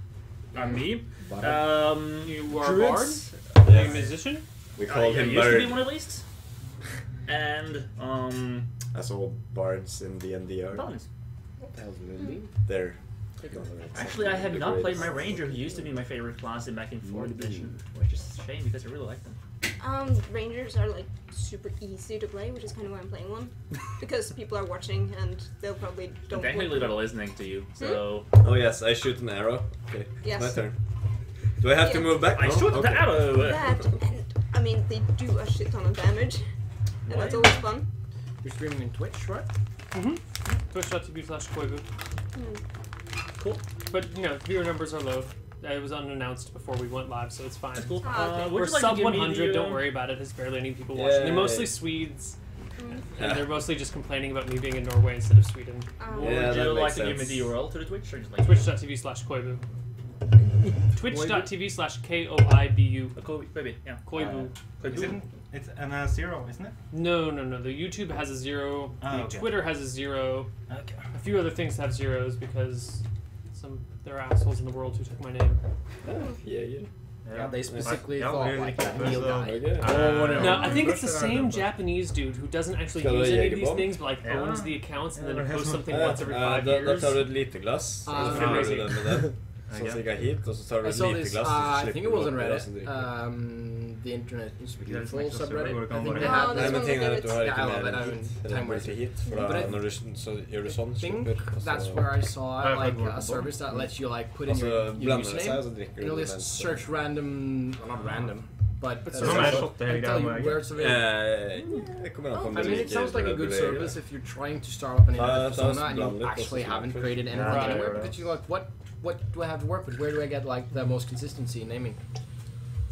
me. You are a Druids. bard? Are you a Yes. musician? We call I him used to be Bird. one at least. And As all bards in D&D are. Paladins. They're. Actually, I have not played my ranger, who used to be my favorite class in back in 4th edition, which is a shame because I really like them. Rangers are like super easy to play, which is kind of why I'm playing one. Because people are watching and they'll probably don't. And technically, they're listening to you, so Oh yes, I shoot an arrow. Okay, Yes. my turn. Do I have to Yeah. move back? I No? shoot the Okay. arrow. That, and I mean, they do a shit ton of damage, and that's always fun. You're streaming in Twitch, right? Mm-hmm. Twitch.tv/Koivu. Cool. But, you know, viewer numbers are low. It was unannounced before we went live, so it's fine. That's cool. Ah, okay. Would We're you like sub to give me 100, the, don't worry about it. There's barely any people watching. They're Yay. mostly Swedes, Yeah. and they're mostly just complaining about me being in Norway instead of Sweden. Would Yeah, you that like makes to give me sense. the URL to the Twitch, or just like Twitch.tv/Koivu. Twitch.tv/KOIBU. Baby, yeah. Koivu. It's an zero, isn't it? No. The YouTube has a 0. Oh, The okay. Twitter has a 0. Okay. A few other things have zeros because there are assholes in the world who took my name. Yeah, they specifically Yeah, thought really like cool. that Neil So- guy. Okay. Oh, no. No, I think it's the Russian same Arab. Japanese dude who doesn't actually Skal use du any of jage these på? things, but like Ja. owns the accounts and then Ja, posts det er something sånn- once every 5 Da years. tar du et lite glass, og så fyller du den med den. Sånn cirka hit, og så tar du I et saw lite this, glass, og så I slipper think du it was on oppi glass og Reddit, drikker. the Internet is Det er Beautiful liksom ikke så subreddit. hvor I det kan think være. they Ah, had that's Nei, men one tingen er of at du the har Yeah, ikke I mer love it. enn I hit. mean, Eller time blir wasting. til hit, for But da, I når du, så gjør du sånn, I think slipper, og that's så where I saw Ja, like for- a service that lets you like put in altså, your blander det seg, og username så drikker and du it'll den. just search random, well, not random, but Som er shot det hele and tell you greia. where it's available. Det kommer an på om I du mean, it liker sounds like a good beveger. service if you're trying to start up an internet Ta persona and bland you litt, actually og så haven't slipper. created anything Ja, anywhere ja, ja. because you're like, what do I have to work with? Where do I get like the most consistency in naming?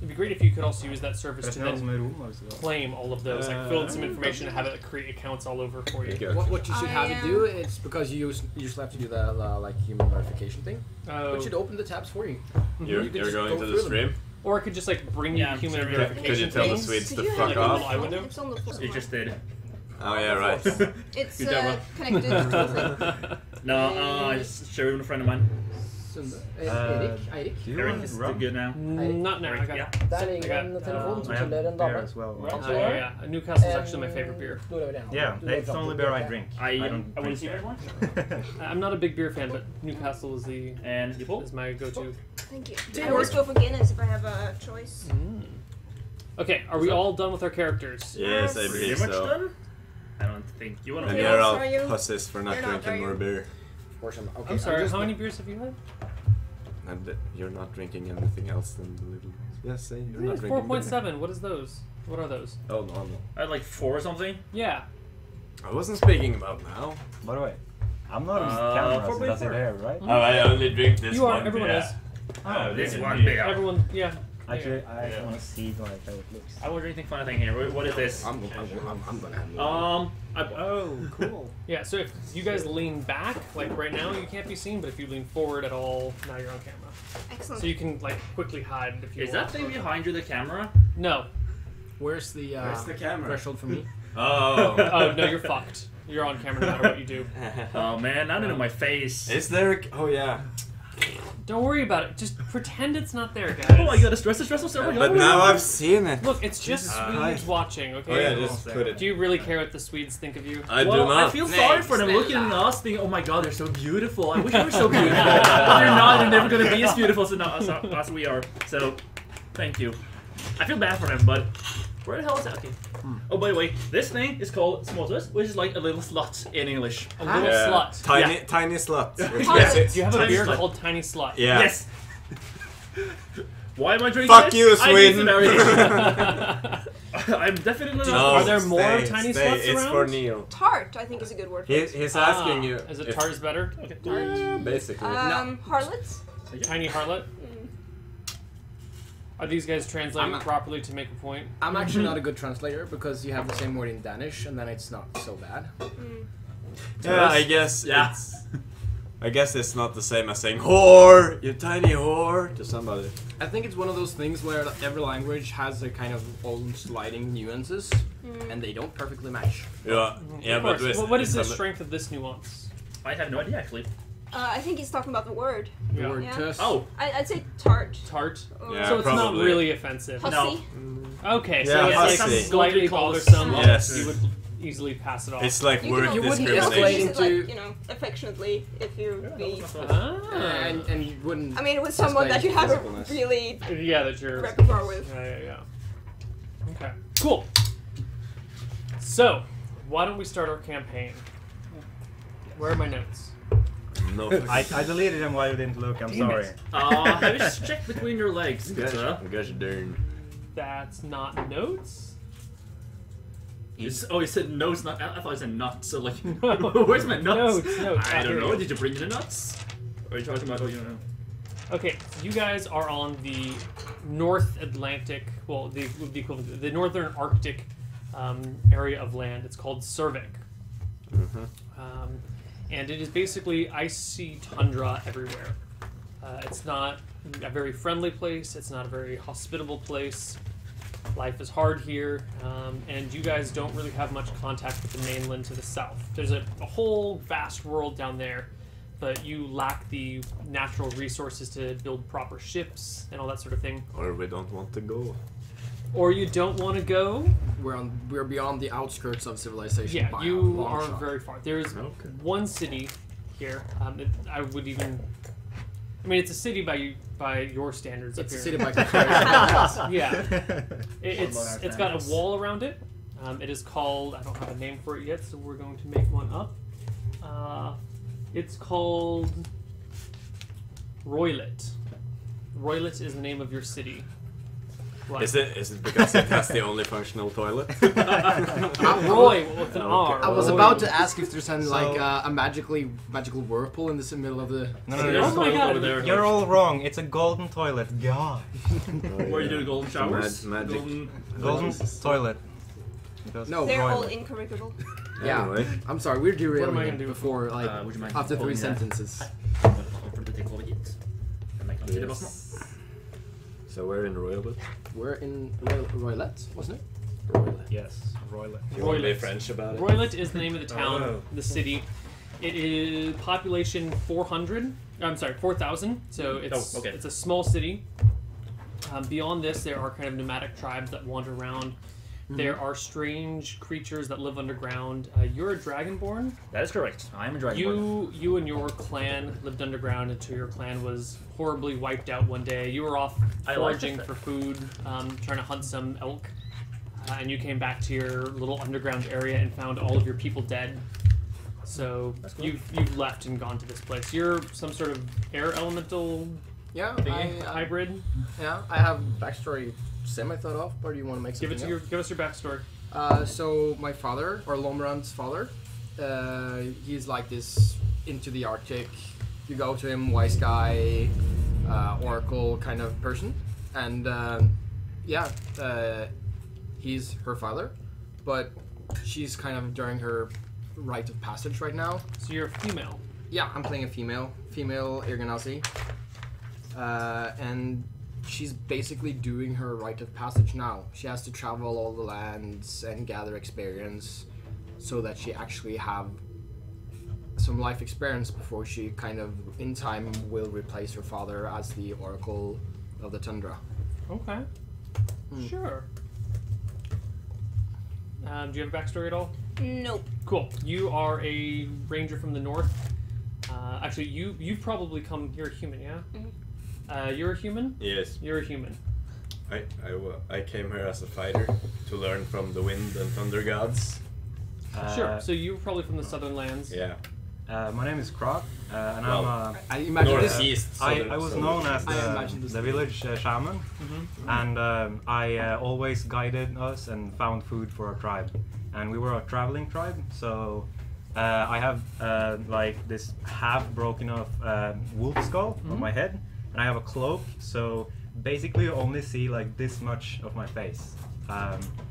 It'd be great if you could also use that service to Resten er then som er rom, altså. claim all of those, like fill in some information and have it create accounts all over for you. Ikke What you should have it do, I, it's because you usually have to do the like human verification thing. Oh. But should open the tabs for you. You're, You can you're just going go to the through them. stream? Or it could just like bring you Yeah, human sure. verification Could you tell the things. Swedes to Did you fuck have off? it? I window? It's on the floor. You just did. Oh yeah, right. It's Good job, man. connected to the thing. No, I just shared with a friend of mine. Erik? Eric is still good now. Not now. I got Yeah. Der I ligger got, en telefon som I have tilhører en beer dame. as well. yeah. Newcastle is actually my favorite beer. Yeah, it's the only beer I drink. I don't want to drink see beer. everyone. I'm not a big beer fan, but Newcastle is And you pull. my go-to. Thank you. I always go for Guinness if I have a choice. Okay, are we all done with our characters? Yes, I Pretty believe much so. done. I don't think you want And to. Yeah. you're Are all you? pussies for not You're not, drinking are more you? beer. Okay, I'm sorry, just- how many beers have you had? And you're not drinking anything else than the little. Yes, say you're not drinking. 4.7. What is those? What are those? beer. Oh no, no. I had like 4 or something. Yeah. I wasn't speaking about now. By the way, I'm not on Uh, camera, so 4.4. that's it here, right? Oh, I only drink this You are, one everyone beer. is. Oh, This is one beer. Everyone, yeah. Actually, I Yeah. want to see like how it looks. I was drinking funny thing here. What is this? I'm gonna have Oh, cool. Yeah, so if you guys lean back, like right now you can't be seen, but if you lean forward at all, now you're on camera. Excellent. So you can like quickly hide if you Is want. that thing behind you the camera? No. Where's the Where's the camera? threshold for me? Oh. Oh, no, you're fucked. You're on camera no matter what you do. Oh man, not into my face. Is there? Oh yeah. Don't worry about it. Just pretend it's not there, guys. Oh my god, the stressful server. But now I've seen it. Look, it's just Swedes Christ. watching, okay? Oh yeah, just put it. Do you really care what the Swedes think of you? I do Well, not. I feel sorry for them looking at us thinking, oh my god, they're so beautiful. I wish they were so beautiful. But they're not, they're never going to be as beautiful as we are. So, thank you. I feel bad for them, but where the hell is that? Okay. Oh, by the way, this thing is called småtus, which is like a little slut in English. A little slut. Tiny slut. Which Tiny- makes it Do you have a Tiny beer slut. called Tiny Slut? Yeah. Yes. Why am I drinking Fuck this? you, I need some Sweden. variation. I'm definitely No, Are there more stay, tiny stay. sluts It's around? for Neil. Tart, I think, is a good word for it. He's asking you. Is it if- tart is better? Yeah, basically. Harlots? Tiny harlot? Are these guys translating I'm a- properly to make a point? I'm actually not a good translator because you have the same word in Danish and then it's not so bad. Yeah, I guess. Yeah. I guess it's not the same as saying whore, you tiny whore, to somebody. I think it's one of those things where every language has a kind of own sliding nuances and they don't perfectly match. Yeah, yeah, Of but course. with, Well, what is the some- strength of this nuance? I have no idea actually. I think he's talking about the word. The Yeah. word Yeah. tus. Oh, I'd say tart. Tart? Yeah, So it's not probably. really offensive. Hussy. Okay, Yeah, so it's like hussy. slightly Call us bothersome. slut. Yes. You would easily pass it off. It's like You word can, you wouldn't you also escalate use discrimination. it into- like, affectionately if you be... Ah. And you wouldn't. I mean, with someone that you have a physicalness. really Yeah, that you're... repertoire with. Yeah. Okay, cool. So, why don't we start our campaign? Where are my notes? No, I deleted them while you didn't look. I'm sorry. have you just checked between your legs? gosh, Huh? gosh darn. That's not notes? Oh, you said nose, not. I thought you said nuts. So like, No. where's my nuts? Notes, I don't know. here. Did you bring the nuts? Or are you talking about? Oh, you don't know. Okay, so you guys are on the North Atlantic, well, the equivalent, the Northern Arctic area of land. It's called Cervik. And it is basically icy tundra everywhere. It's not a very friendly place. It's not a very hospitable place. Life is hard here, and you guys don't really have much contact with the mainland to the south. There's a whole vast world down there, but you lack the natural resources to build proper ships and all that sort of thing. Or we don't want to go. Or you don't want to go. We're beyond the outskirts of civilization. Yeah, by a you long are shot. very far. There's Okay. one city here. I would even. I mean, it's a city by your standards. It's a up city here. by comparison. Yeah, What about our it's got a families? wall around it. It is called. I don't have a name for it yet, so we're going to make one up. It's called Roylet. Roylet is the name of your city. What? Is it because it has the only functional toilet? Roy with an R. I was Roy. about to ask if there's any So- like a magical whirlpool in the middle of the. No, So no, there's Oh my one God. over there. You're all wrong. It's a golden toilet. God. Where you do the golden showers? Magic. Golden toilet. Because No. They're all toilet. incorrigible. Yeah. Anyway. I'm sorry, we're derailing What am I it gonna do? before like Would you mind after 3 holding that? sentences. For the take over it. And make it possible. Yes. So we're in Royal. We're in Roylet, wasn't it? Yes, Roylet. You want to be Roylet. French about it? Roylet is the name of the town, Oh. the city. It is population 400. I'm sorry, 4,000. So it's okay. it's a small city. Beyond this, there are kind of nomadic tribes that wander around. There are strange creatures that live underground. You're a dragonborn. That is correct. I am a dragonborn. You and your clan lived underground until your clan was horribly wiped out one day. You were off I like foraging that. for food, trying to hunt some elk, and you came back to your little underground area and found all of your people dead. So That's cool. you've left and gone to this place. You're some sort of air elemental Yeah, thingy, I hybrid. have backstory semi thought of, or do you want to make Give something us your backstory. So my father, or Lomran's father, he's like this into the Arctic. You go to him, wise guy, oracle kind of person, and he's her father, but she's kind of during her rite of passage right now. So you're a female. Yeah, I'm playing a female Irganasi, and she's basically doing her rite of passage now. She has to travel all the lands and gather experience so that she actually have some life experience before she kind of, in time, will replace her father as the Oracle of the Tundra. Okay. Sure. Do you have a backstory at all? Nope. Cool. You are a ranger from the north. Actually, you've probably come. You're a human, yeah. You're a human. Yes. You're a human. I came here as a fighter to learn from the wind and thunder gods. Sure. So you're probably from the southern lands. Yeah. My name is Krog, and Well, I imagine this. Northeast. I was known as I imagine this the village shaman, and I always guided us and found food for our tribe. And we were a traveling tribe, so I have like this half broken off wolf skull on my head, and I have a cloak, so basically you only see like this much of my face.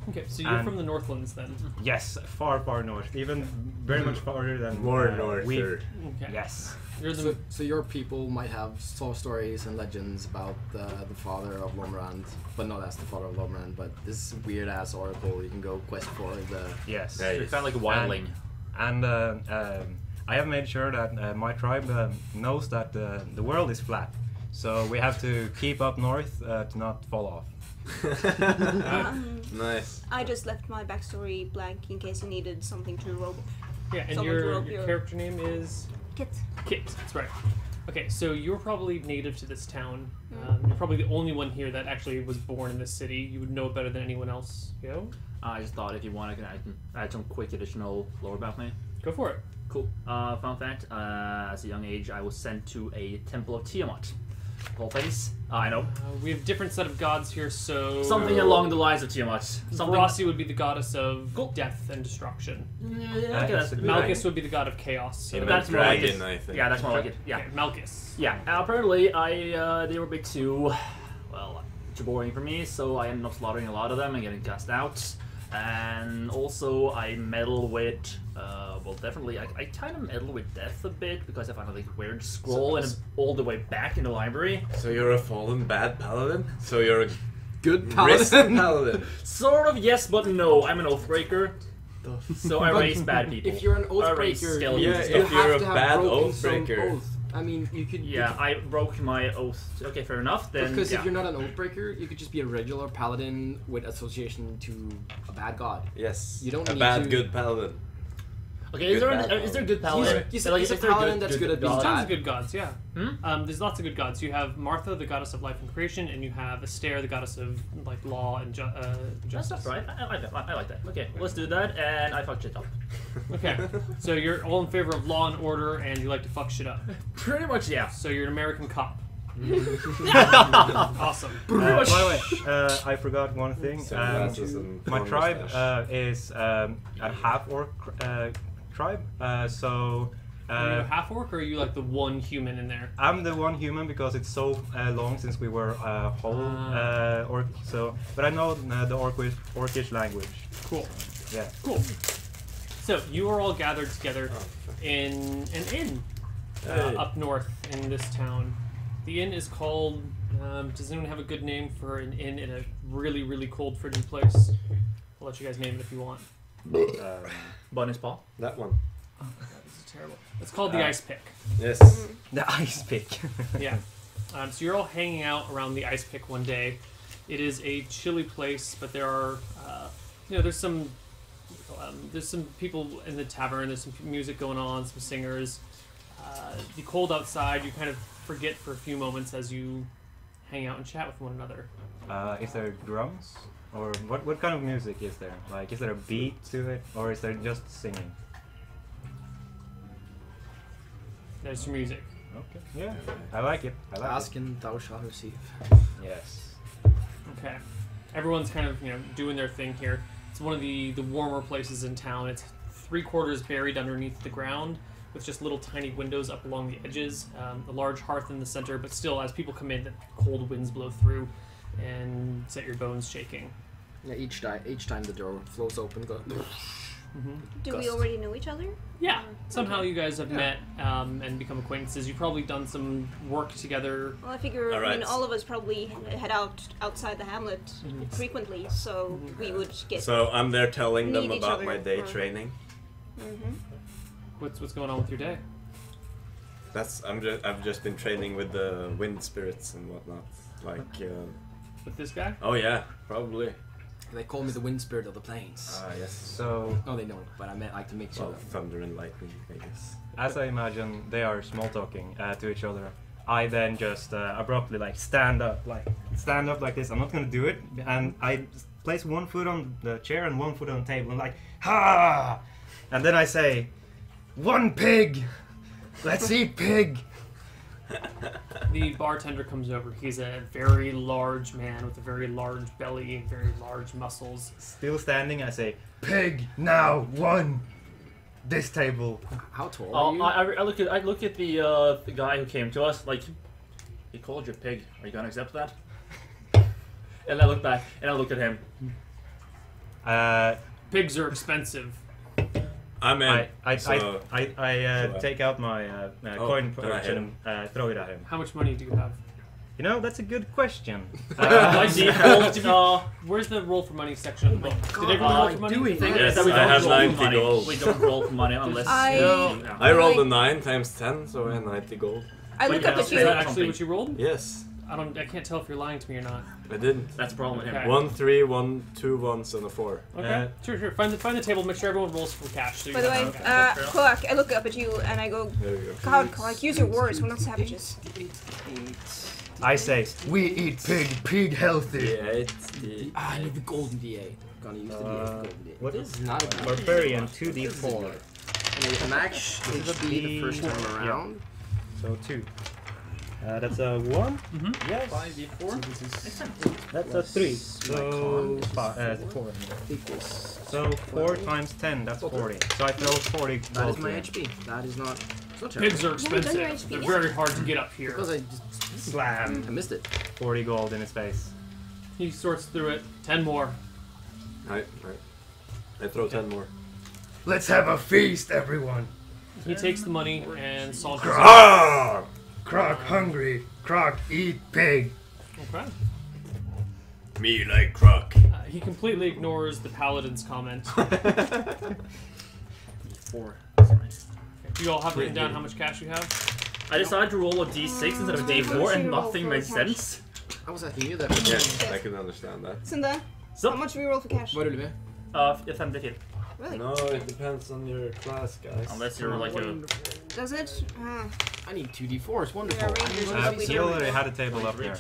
Okay, so you're and- from the Northlands then. Yes, far, far north, even very much farther than More we. norther. Okay. Yes. You're the So your people might have stories and legends about the father of Lomrand, but not as the father of Lomrand, but this weird ass oracle you can go quest for the. Yes. Yeah, You're kind of like a wildling. And I have made sure that my tribe knows that the world is flat. So we have to keep up north to not fall off. Nice. I just left my backstory blank in case you needed something to rope. Yeah, and Someone drew your up your- character name is Kit. Kit. That's right. Okay, so you're probably native to this town. You're probably the only one here that actually was born in this city. You would know it better than anyone else. Yo, I just thought if you want, I can add some quick additional lore about me. go for it. Cool. Fun fact: as a young age, I was sent to a temple of Tiamat. Of all things, I know We have different set of gods here, so something along the lines of Tiamat. Something. Verasi would be the goddess of Cool. death and destruction. Yeah, it's okay, a good Malchus would be the god of chaos. So Even That's more like dragon, it. I think. Yeah, that's more like it. Yeah. Okay, Malchus. Yeah, apparently they were a bit too, well, too boring for me, so I ended up slaughtering a lot of them and getting cast out. And also I meddle with, well, definitely, I kind of meddle with death a bit because I found a like, weird scroll and all the way back in the library. So you're a fallen bad paladin? So you're a Good wrist paladin. paladin? Sort of, yes, but no. I'm an oathbreaker, so I But raise bad people. If you're an I raise oathbreaker, skeletons Yeah, and if stuff. you have you're to a have bad broken some oathbreaker. oath. I mean, you could. Yeah, I broke my oath. Okay, fair enough. Then Because yeah. if you're not an oathbreaker, you could just be a regular paladin with association to a bad god. Yes. You don't a need bad to- good paladin. Okay, is Good there paladin. is there good paladin? He's Like, a is there paladin that's good at being There's tons of bad. good gods, yeah. Hmm? There's lots of good gods. You have Martha, the goddess of life and creation, and you have Astaire, the goddess of like law and That's justice. right. I like that. I like that. Okay, let's do that. And I fucked shit up. Okay, so you're all in favor of law and order, and you like to fuck shit up. Pretty much, yeah. So you're an American cop. Awesome. By the way, I forgot one thing. Sunglasses and My one tribe mustache. is a half orc tribe, so. Are you a half orc, or are you like the one human in there? I'm the one human because it's so long since we were whole orc. So, but I know the orcish language. Cool. Yeah. Cool. So you are all gathered together in an inn Hey. up north in this town. The inn is called. Does anyone have a good name for an inn in a really, really cold, frigid place? I'll let you guys name it if you want. Bonus ball. That one. This is terrible. It's called the Ice Pick. Yes. The ice pick. Yeah. So you're all hanging out around the Ice Pick one day. It is a chilly place, but there are, there's some people in the tavern. There's some music going on, some singers. The cold outside, you kind of forget for a few moments as you hang out and chat with one another. Is there drums? Or what kind of music is there? Like, is there a beat to it? Or is there just singing? There's some music. Okay. Yeah. I like it. I like Ask and thou shalt receive. it. Yes. Okay. Everyone's kind of, doing their thing here. It's one of the warmer places in town. It's 3/4 buried underneath the ground with just little tiny windows up along the edges. A large hearth in the center, but still, as people come in, the cold winds blow through and set your bones shaking. Yeah, each time the door flows open, go. Do Gust. we already know each other? Yeah, somehow you guys have met and become acquaintances. You've probably done some work together. Well, I figure, Alright. all of us probably head outside the hamlet frequently, so we would get. So I'm there telling them Need each about other my day for- training. Mm-hmm. What's going on with your day? I've just been training with the wind spirits and whatnot. Like, With this guy? oh yeah, probably. They call me the wind spirit of the plains. Ah yes. So, No, they don't, but I meant like to make sure. Well, thunder and lightning, I guess. as I imagine, they are small talking to each other. I then just abruptly stand up like this. I'm not gonna do it, and I place one foot on the chair and one foot on the table, and like, ha! And then I say, "One pig, let's eat pig." The bartender comes over. He's a very large man with a very large belly and very large muscles. Still standing, I say, "Pig now, one." This table. How tall are you? I look at the guy who came to us. Like, he called you a pig. Are you gonna accept that? And I look back and I look at him. Pigs are expensive. I'm in. I so take out my coin then I purse hit and throw it at him. How much money do you have? You know, that's a good question. By default, Where's the roll for money section of the book? God, Did everyone roll for money? doing thing Yes, is that we I don't have roll for 90 money. gold. We don't roll for money unless. I- I rolled a 9 times 10, so I have 90 gold. I look up at Is you. that actually what you rolled? Yes, I can't tell if you're lying to me or not. I didn't. That's the problem with him. Okay. 1, 3, 1, 2 ones, and a 4. Okay, sure. Find the table. Make sure everyone rolls for cash. So you By the have- way, okay. Clark, I look up at you and I go, There you go. God, Clark, use your words. We're not savages. I say, "We eat pig healthy." Ah, I need the golden D8. Gonna use the D8 golden D8. what This is not a good Barbarian 2d4. And a max HP the first time Yeah. around. So 2. That's a 1. Mm-hmm. Yes. 5d4. That's a 3. So 4. Equals. So 4 times 10. That's 40. So I throw 40 That is gold my to him. HP. That is not. It's not terrible. Pigs are Have you done your expensive. HP They're yet? very hard to get up here. Because I just Slam. I missed it. 40 gold in his face. He sorts through it. 10 more. Right. I throw 10 more. Let's have a feast, everyone. He takes the money and saunters Ah! Croc hungry. Croc eat pig. Okay. Me like Croc. He completely ignores the paladin's comment. 4. Do you all have written down how much cash you have? I decided to roll a d6 instead of a d4, and nothing made sense. I was asking you that. Yeah, I can understand that. Sunda, Så, how much do we roll for cash? Vad är du med? 5 till. Really? No, it depends on your class, guys. Unless you're like a. Does it? I need 2d4s. Wonderful. Yeah, Rangers He already had a table up there.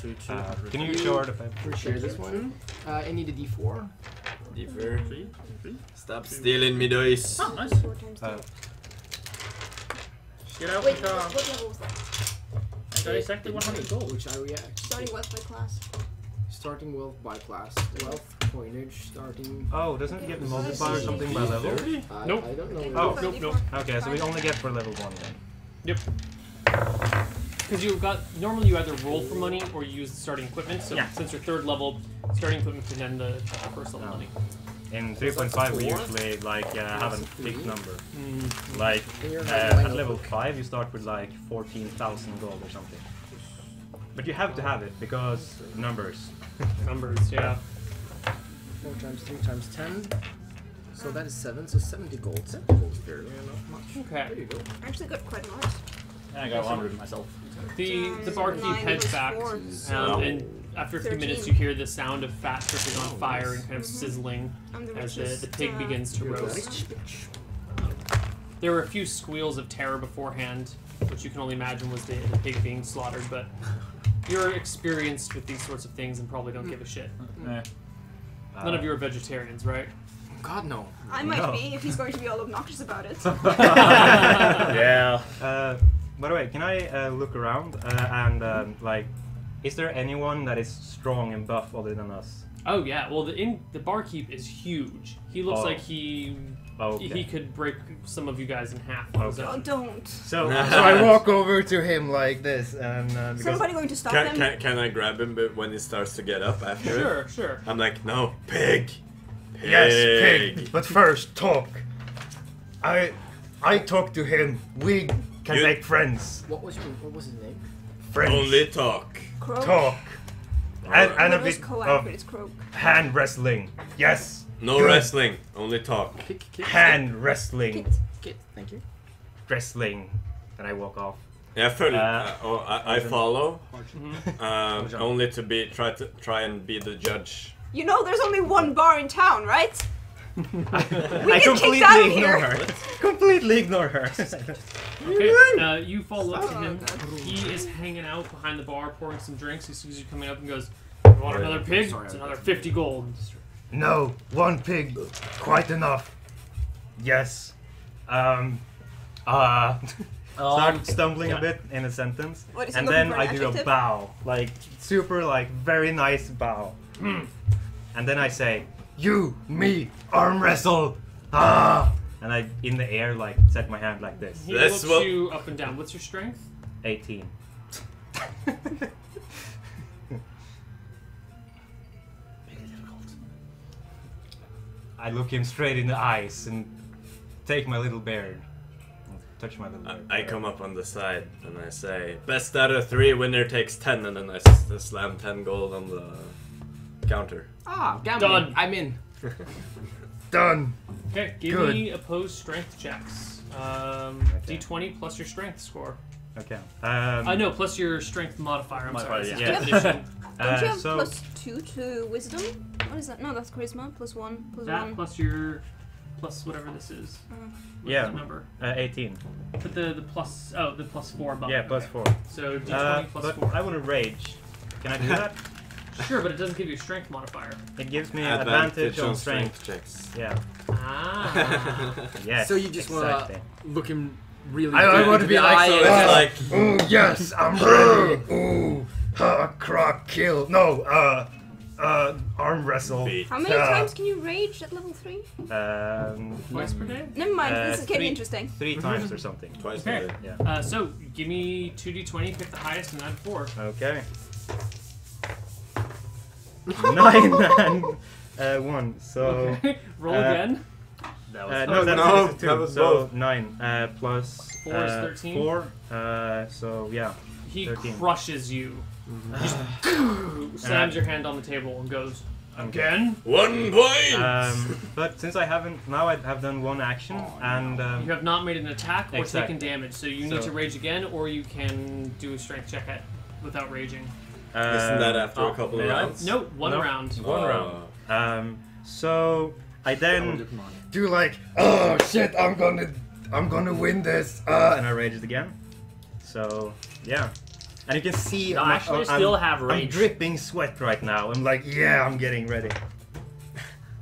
Can you show her the paper? Share this one. I need a d4. Differ. 3. Stop stealing me dice. Oh, nice. 4 times 2. Get out Wait, with what level was that? I got exactly 100 gold. Which I react. Starting wealth by class. Starting wealth by class. Wealth, coinage, starting. Oh, doesn't it get multiplied or something by level? Nope. I don't know. Okay, Oh. Nope, nope. Okay, so we only get for level 1 then. Yep. Because you got normally you either roll for money or you use the starting equipment. So Yeah. since you're third level, starting equipment can end the first level Oh. money. In 3.5 we usually have a fixed number. Mm. Like And you're not at going level up. 5 you start with like 14,000 gold or something. But you have to have it because numbers. Numbers, yeah. 4 times 3 times 10. So that is 7. So 70 gold. 70 gold is fairly not much. There Okay. you go. I actually got quite a lot. And I got 100 myself. The barkeep heads back, and after a few 13. minutes you hear the sound of fat dripping on fire and kind of sizzling I'm the as richest. the pig begins to You're the roast. rich bitch. There were a few squeals of terror beforehand, which you can only imagine was the pig being slaughtered, but you're experienced with these sorts of things and probably don't give a shit. Eh. None of you are vegetarians, right? God no. I might No. be if he's going to be all obnoxious about it. Yeah. By the way, can I look around and like, is there anyone that is strong and buff other than us? Oh yeah, well the barkeep is huge. He looks Oh. like he could break some of you guys in half on his Okay. Oh, own. don't. So I walk over to him like this, and Is because anybody going to stop him? Can I grab him when he starts to get up after it? Sure, sure. I'm like, no, pig. yes, pig. But first, talk. I talk to him. We can You- make friends. What was his name? Friends. Only talk. Croak. talk. And a It was bit Coac, of but it's Croak. hand wrestling. Yes. No Good. wrestling. Only talk. Kick. Hand wrestling. Kit. Okay, thank you. Wrestling. Then I walk off. Yeah, fully. I Margin. follow. Margin. Only to try and be the judge. You know there's only one bar in town, right? I get kicked completely out of ignore here. her. Completely ignore her. Okay, you follow up to Oh, him. God. He is hanging out behind the bar, pouring some drinks. He sees you coming up and goes, "You want another pig? Sorry, It's I- another 50 gold." No, one pig, quite enough. Yes. Start stumbling a bit in a sentence, What, is he and looking then for an I do a adjective? bow, like super, like very nice bow, and then I say, "You, me, arm wrestle, ah!" And I, in the air, like set my hand like this. He That's looks what- you up and down. What's your strength? 18. I look him straight in the eyes and take my little beard. Touch my little beard. I come up on the side and I say, best out of 3, winner takes 10, and then I slam 10 gold on the counter. Ah, gambling. Done. I'm in. Done. Okay, give Good. me opposed strength checks. D20 plus your strength score. Okay. No, plus your strength modifier. I'm Modifier, sorry. yeah. This is addition. Don't you have so +2 to wisdom? What is that? No, that's charisma. +1. That +1. plus your plus whatever this is. What's Yeah. that number? 18. Put the plus. Oh, the +4 above. Yeah, it. plus Okay. 4. So D20 plus But 4. I want to rage. Can I do that? Sure, but it doesn't give you a strength modifier. It gives me advantage on strength. checks. Yeah. Ah. Yes. So you just exactly. wanna look him really I deep want into to be the like, eye So and it's just- like, Oh yes, I'm ready. Ooh, croc kill. No, arm wrestle. Beat. How many times can you rage at level 3? Twice per day? Never mind, this is getting 3 interesting. 3 times or something. Twice Okay. a day. Yeah. So give me 2d20, pick the highest, and add 4. Okay. 9 and 1. So Okay. Roll uh, again. That was no, that's No, this is 2. that was so both. 9 plus 4 is 13. 4. So yeah. He 13. crushes you. Just slams your hand on the table and goes, again? 1 point! But since I haven't, now I have done one action, and You have not made an attack or Exactly. taken damage, so you need So- to rage again, or you can do a strength check without raging. Isn't that after a couple of yeah. rounds? No, one No. round. one round. So I then Come on. do like, oh shit, I'm gonna win this, and I rage it again. So yeah, and you can see No, actually still have I'm rage. dripping sweat right now. I'm like, yeah, I'm getting ready.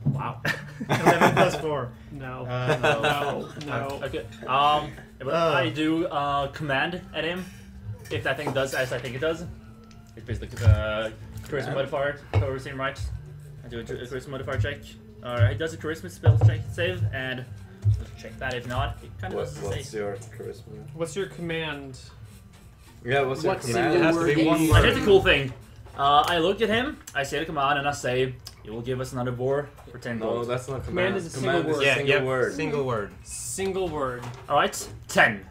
Wow. 11 plus 4. No. No. No. Okay. But I do command at him. If that thing does as I think it does, it's basically charisma modifier covers him right. I do a charisma modifier check. It does a charisma spell check save, and let's check that. If not, it kind of does the What's same. your charisma? What's your command? Yeah, what's your What's command? It has to be one Here's word. the cool thing. I look at him, I say the command, and I say, "You will give us another boar for 10 No, gold." that's not Command command. is a Command single is word. Yeah, single yeah, word. single word. Single word. All right, 10,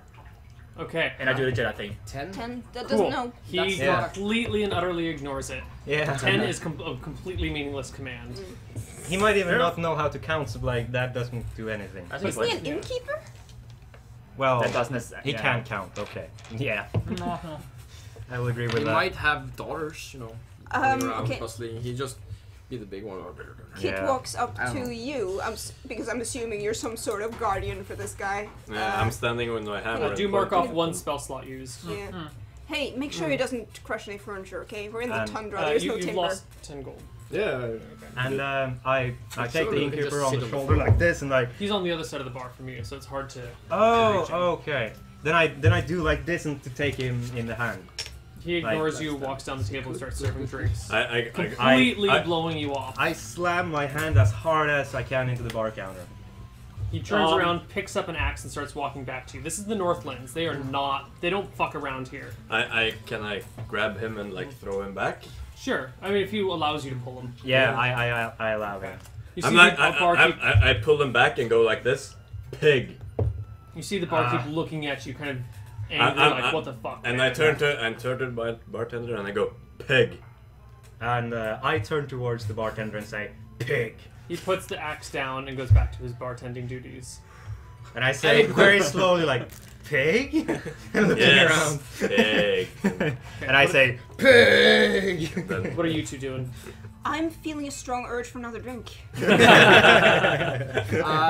Okay. and I do the Jedi thing. 10? 10. That Cool. doesn't know. He That's not- completely and utterly ignores it. Yeah. 10 is a completely meaningless command. He might even Fair. not know how to count, so like that doesn't do anything. I think Isn't he it's an like, innkeeper? Well, that doesn't necessarily. he can't count. Okay. Yeah, No. I will agree He with that. might have daughters, you know. running around, Okay. Possibly. He just be the big one. Kit Yeah. walks up I don't to know. you, because I'm assuming you're some sort of guardian for this guy. Yeah, I'm standing with my hammer. Do and mark pointing off at one them. spell slot used. Yeah. Hey, make sure he doesn't crush any furniture, okay? We're in the And, tundra, there's no You've timber. lost 10 gold. Yeah. And I take Sure, the we can innkeeper just on sit the on the shoulder floor. like this and like, He's on the other side of the bar from you, so it's hard to. oh, reach him. okay. Then I do like this and to take him in the hand. He ignores Like- you, walks down the table, and starts serving drinks. I- Completely I- blowing you off. I slam my hand as hard as I can into the bar counter. He turns around, picks up an axe, and starts walking back to you. This is the Northlands. They are not. They don't fuck around here. Can I grab him and like throw him back? Sure. I mean, if he allows you to pull him. Yeah, I allow him. You see I'm like, the barkeep. I pull him back and go like this. Pig. You see the barkeep looking at you, kind of angry, like, "What the fuck?" And man?" I turn to the bartender and I go, pig. And I turn towards the bartender and say, pig. He puts the axe down and goes back to his bartending duties. And I say very slowly, like, pig? And looking around. Pig. And I say, pig! Then- What are you two doing? I'm feeling a strong urge for another drink.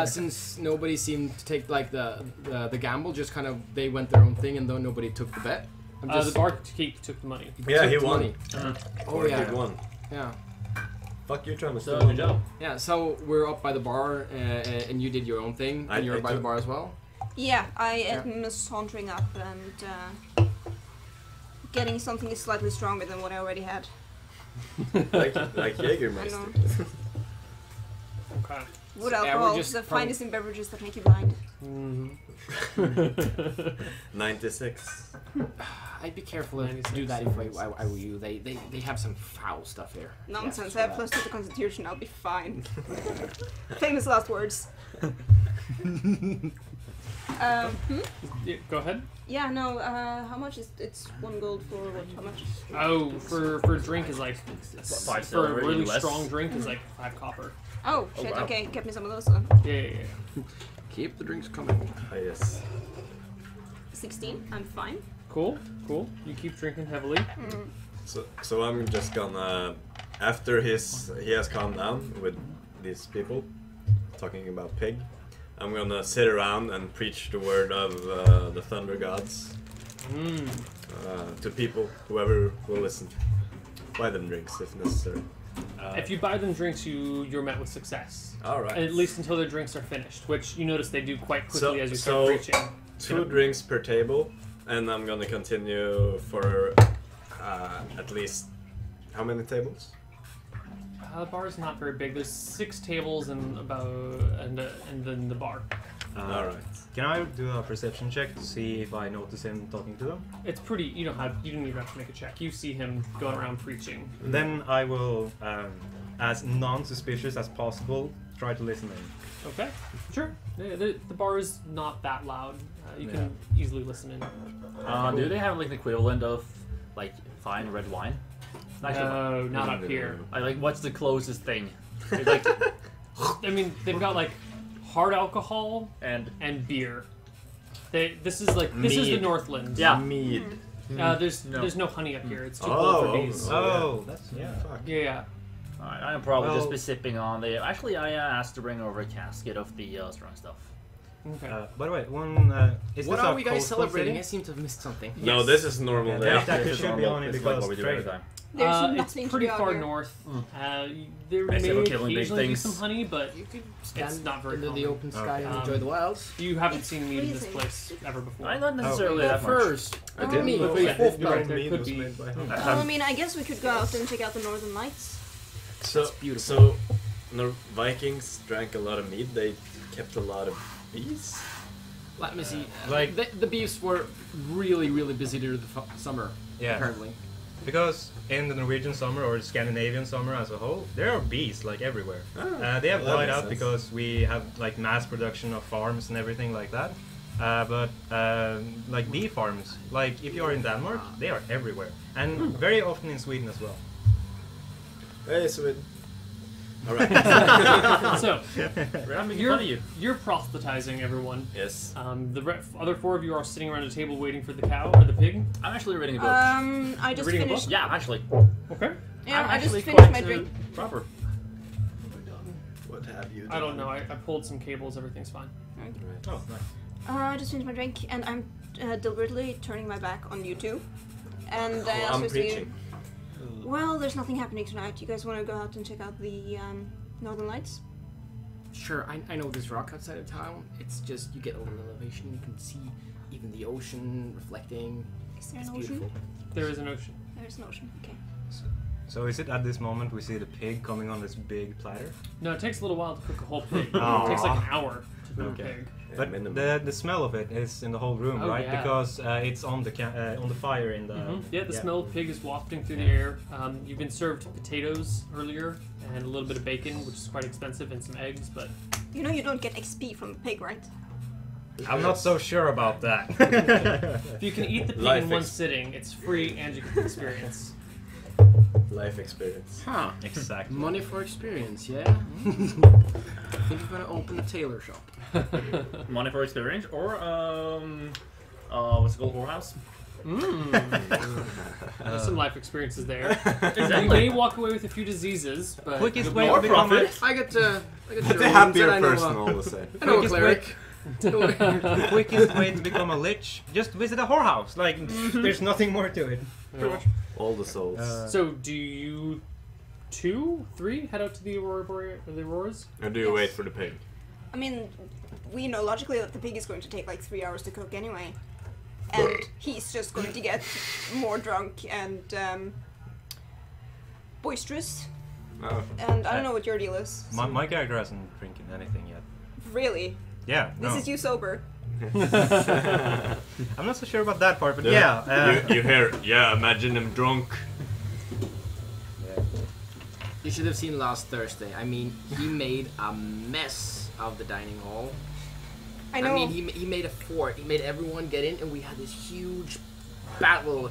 Since nobody seemed to take like the gamble, just kind of they went their own thing, and though nobody took the bet. I'm The barkeep took the money. Yeah, took he the won. money. Oh, yeah. He won. Yeah. Fuck you, Thomas. So good job. Yeah. So we're up by the bar, and you did your own thing, and you're I by the took- bar as well. Yeah, I am sauntering up and getting something slightly stronger than what I already had. like I Jägermeister. Okay. Wood So, yeah, we're alcohol, just the probably- finest in beverages that make you blind. 96. I'd be careful to do that if I were you. They have some foul stuff here. Nonsense, Yeah, I have plus 2 to constitution, I'll be fine. Famous last words. Yeah, go ahead. Yeah, no, how much is it's 1 gold for what? How much? Oh, for a drink is like 5 for silver, a really less. strong drink is like 5 copper. Oh, shit, wow. okay, get me some of those then. Yeah. Keep the drinks coming. Ah, yes. 16, I'm fine. Cool. You keep drinking heavily. So I'm just gonna, after he has calmed down with these people talking about pig, I'm gonna sit around and preach the word of the thunder gods to people, whoever will listen. Buy them drinks if necessary. If you buy them drinks, you're met with success. All right. At least until their drinks are finished, which you notice they do quite quickly So- as you start so- preaching. 2 drinks per table, and I'm gonna continue for at least how many tables? The bar is not very big. There's 6 tables and then the bar. All right. Can I do a perception check to see if I notice him talking to them? It's pretty. You don't even have to make a check. You see him going around preaching. Then I will, as non-suspicious as possible, try to listen in. Okay, sure. The bar is not that loud. You can easily listen in. Do they have like the equivalent of like fine red wine? No, not up here. Like what's the closest thing? It's like I mean, they've got like hard alcohol and beer. This is the Mead. Northlands. Yeah. Mead. There's no honey up here. It's too Oh, cold for bees. Oh, that's Fuck. Yeah. Alright, I'm probably just Well- be sipping on the. Actually, I asked to bring over a casket of the strong stuff. Okay. by the way, is What this are a we guys coastal celebrating? city? I seem to have missed something. No, this is normal Yeah, day. that This is should be normal. only This is like because what we do every trade. time. There's It's nothing pretty to do far out here. north. There Except may for killing big occasionally be things. some honey, but You could It's stand not very into the common. open sky and Okay. enjoy the wilds. you haven't It's seen meat in this freezing. place ever before. I not necessarily Go that much. first. Oh, Look at me. yeah. with fourth You're right, belt. there Mead could was be. made by hand. Well, I mean, I guess we could go out and check out the Northern Lights. So beautiful. So, Vikings drank a lot of mead. They kept a lot of bees. Let me see. like- The bees were really, really busy during the summer. Yeah. Apparently. Because in the Norwegian summer or Scandinavian summer as a whole, there are bees like everywhere. They have well, that died makes out sense. because we have like mass production of farms and everything like that. But like bee farms, like if you are in Denmark, they are everywhere, and very often in Sweden as well. Hey, Sweden. All right. So I'm making fun of you. you're proselytizing everyone. Yes. The other 4 of you are sitting around a table waiting for the cow or the pig. I'm actually reading a book. I just reading a finished. Yeah, actually. Okay. Yeah, I'm I just actually finished quite, my drink. Proper. What have you done? I don't know. I pulled some cables. Everything's fine. Oh, nice. I just finished my drink, and I'm deliberately turning my back on you two. And I I'm asked you, preaching. well, there's nothing happening tonight. You guys want to go out and check out the Northern Lights? Sure, I know this rock outside of town. It's just you get a little elevation. You can see even the ocean reflecting. Is there It's an ocean? beautiful. There is an ocean. There's an ocean. Okay. So is it at this moment we see the pig coming on this big platter? No, it takes a little while to cook a whole pig. Aw. It takes like an hour to cook Okay. a pig. Yeah, But minimum. the smell of it is in the whole room, Oh, right? yeah. Because it's on the fire in the. Yeah, the smell of pig is wafting through the air. You've been served potatoes earlier and a little bit of bacon, which is quite expensive, and some eggs. But You know you don't get XP from the pig, right? I'm not so sure about that. if you can eat the pig Life in one ex- sitting, it's free and you get the experience. Life experience. Huh. Exactly. Money for experience, yeah. I think I'm gonna open a tailor shop. Money for experience, or what's it called, whorehouse? There's some life experiences there. You Exactly. may walk away with a few diseases, but Quickest you'll way be More to become a profit. I get to It's show a happier that I know, person, all the same. I know a Quickest cleric. the quickest way to become a lich. Just visit a whorehouse. Like there's nothing more to it. No. All the souls. So, do you 2, 3 head out to the Auroras? Or do you wait for the pig? I mean, we know logically that the pig is going to take like 3 hours to cook anyway. And he's just going to get more drunk and boisterous. Oh. And I don't know what your deal is. My character hasn't drinking anything yet. Really? Yeah. This No. is you sober. I'm not so sure about that part, but Yeah. yeah. You hear, yeah, imagine him drunk. You should have seen last Thursday. I mean, he made a mess of the dining hall. I know. I mean, he made a fort. He made everyone get in, and we had this huge battle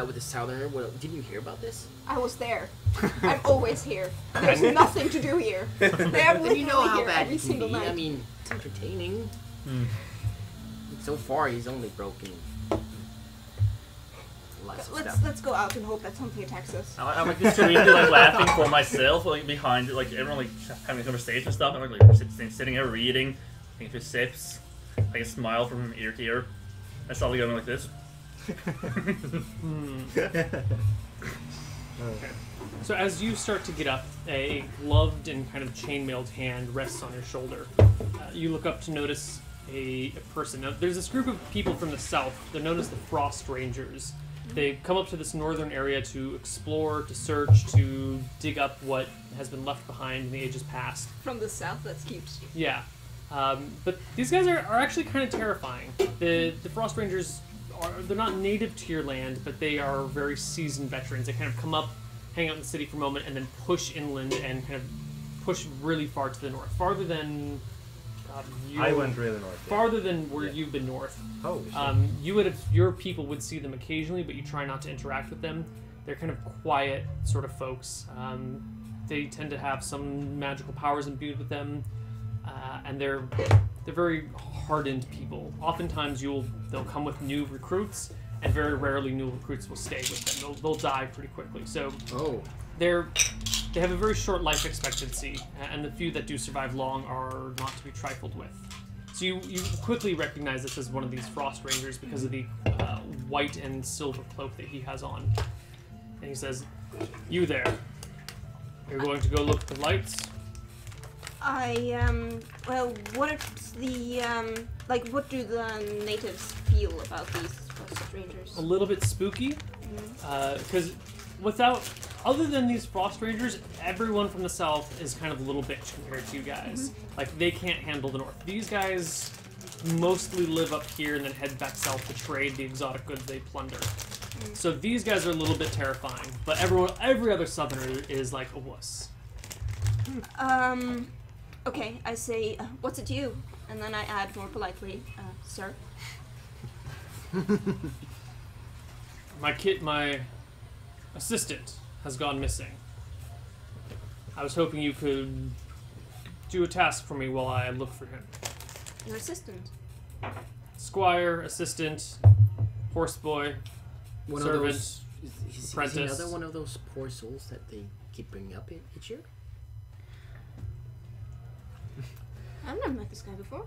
with the southerner. Well, didn't you hear about this? I was there. I'm always here. There's nothing to do here. They're Then you know literally how here bad every he can single be. night. I mean, it's entertaining. So far, he's only broken lots of stuff. Let's go out and hope that something attacks us. I'm like just really like laughing for myself, like behind like everyone like having a conversation and stuff. I'm like sitting there reading, taking 2 sips, like a smile from ear to ear. I suddenly going like this. So as you start to get up, a gloved and kind of chainmailed hand rests on your shoulder. You look up to notice a person. Now, there's this group of people from the south. They're known as the Frost Rangers. They've come up to this northern area to explore, to search, to dig up what has been left behind in the ages past. From the south, that's cute. Yeah. But these guys are actually kind of terrifying. The Frost Rangers, they're not native to your land, but they are very seasoned veterans. They kind of come up, hang out in the city for a moment, and then push inland and kind of push really far to the north. Farther than... I went really north. Yeah. Farther than where you've been north. Oh, shit. You would have, your people would see them occasionally, but you try not to interact with them. They're kind of quiet sort of folks. They tend to have some magical powers imbued with them, and they're very hardened people. Oftentimes, they'll come with new recruits, and very rarely new recruits will stay with them. They'll die pretty quickly. So they have a very short life expectancy, and the few that do survive long are not to be trifled with. So you quickly recognize this as one of these Frost Rangers because of the white and silver cloak that he has on. And he says, "You there? You're going to go look at the lights?" Well, what are the, what do the natives feel about these Frost Rangers? A little bit spooky, because other than these Frost Rangers, everyone from the south is kind of a little bitch compared to you guys. Like, they can't handle the north. These guys mostly live up here and then head back south to trade the exotic goods they plunder. So these guys are a little bit terrifying, but every other southerner is like a wuss. Okay, I say, what's it to you? And then I add more politely, sir. My assistant has gone missing. I was hoping you could do a task for me while I look for him. Your assistant. Squire, assistant, horseboy, One servant, of those, is apprentice. another one of those poor souls that they keep bringing up each year? I've never met this guy before.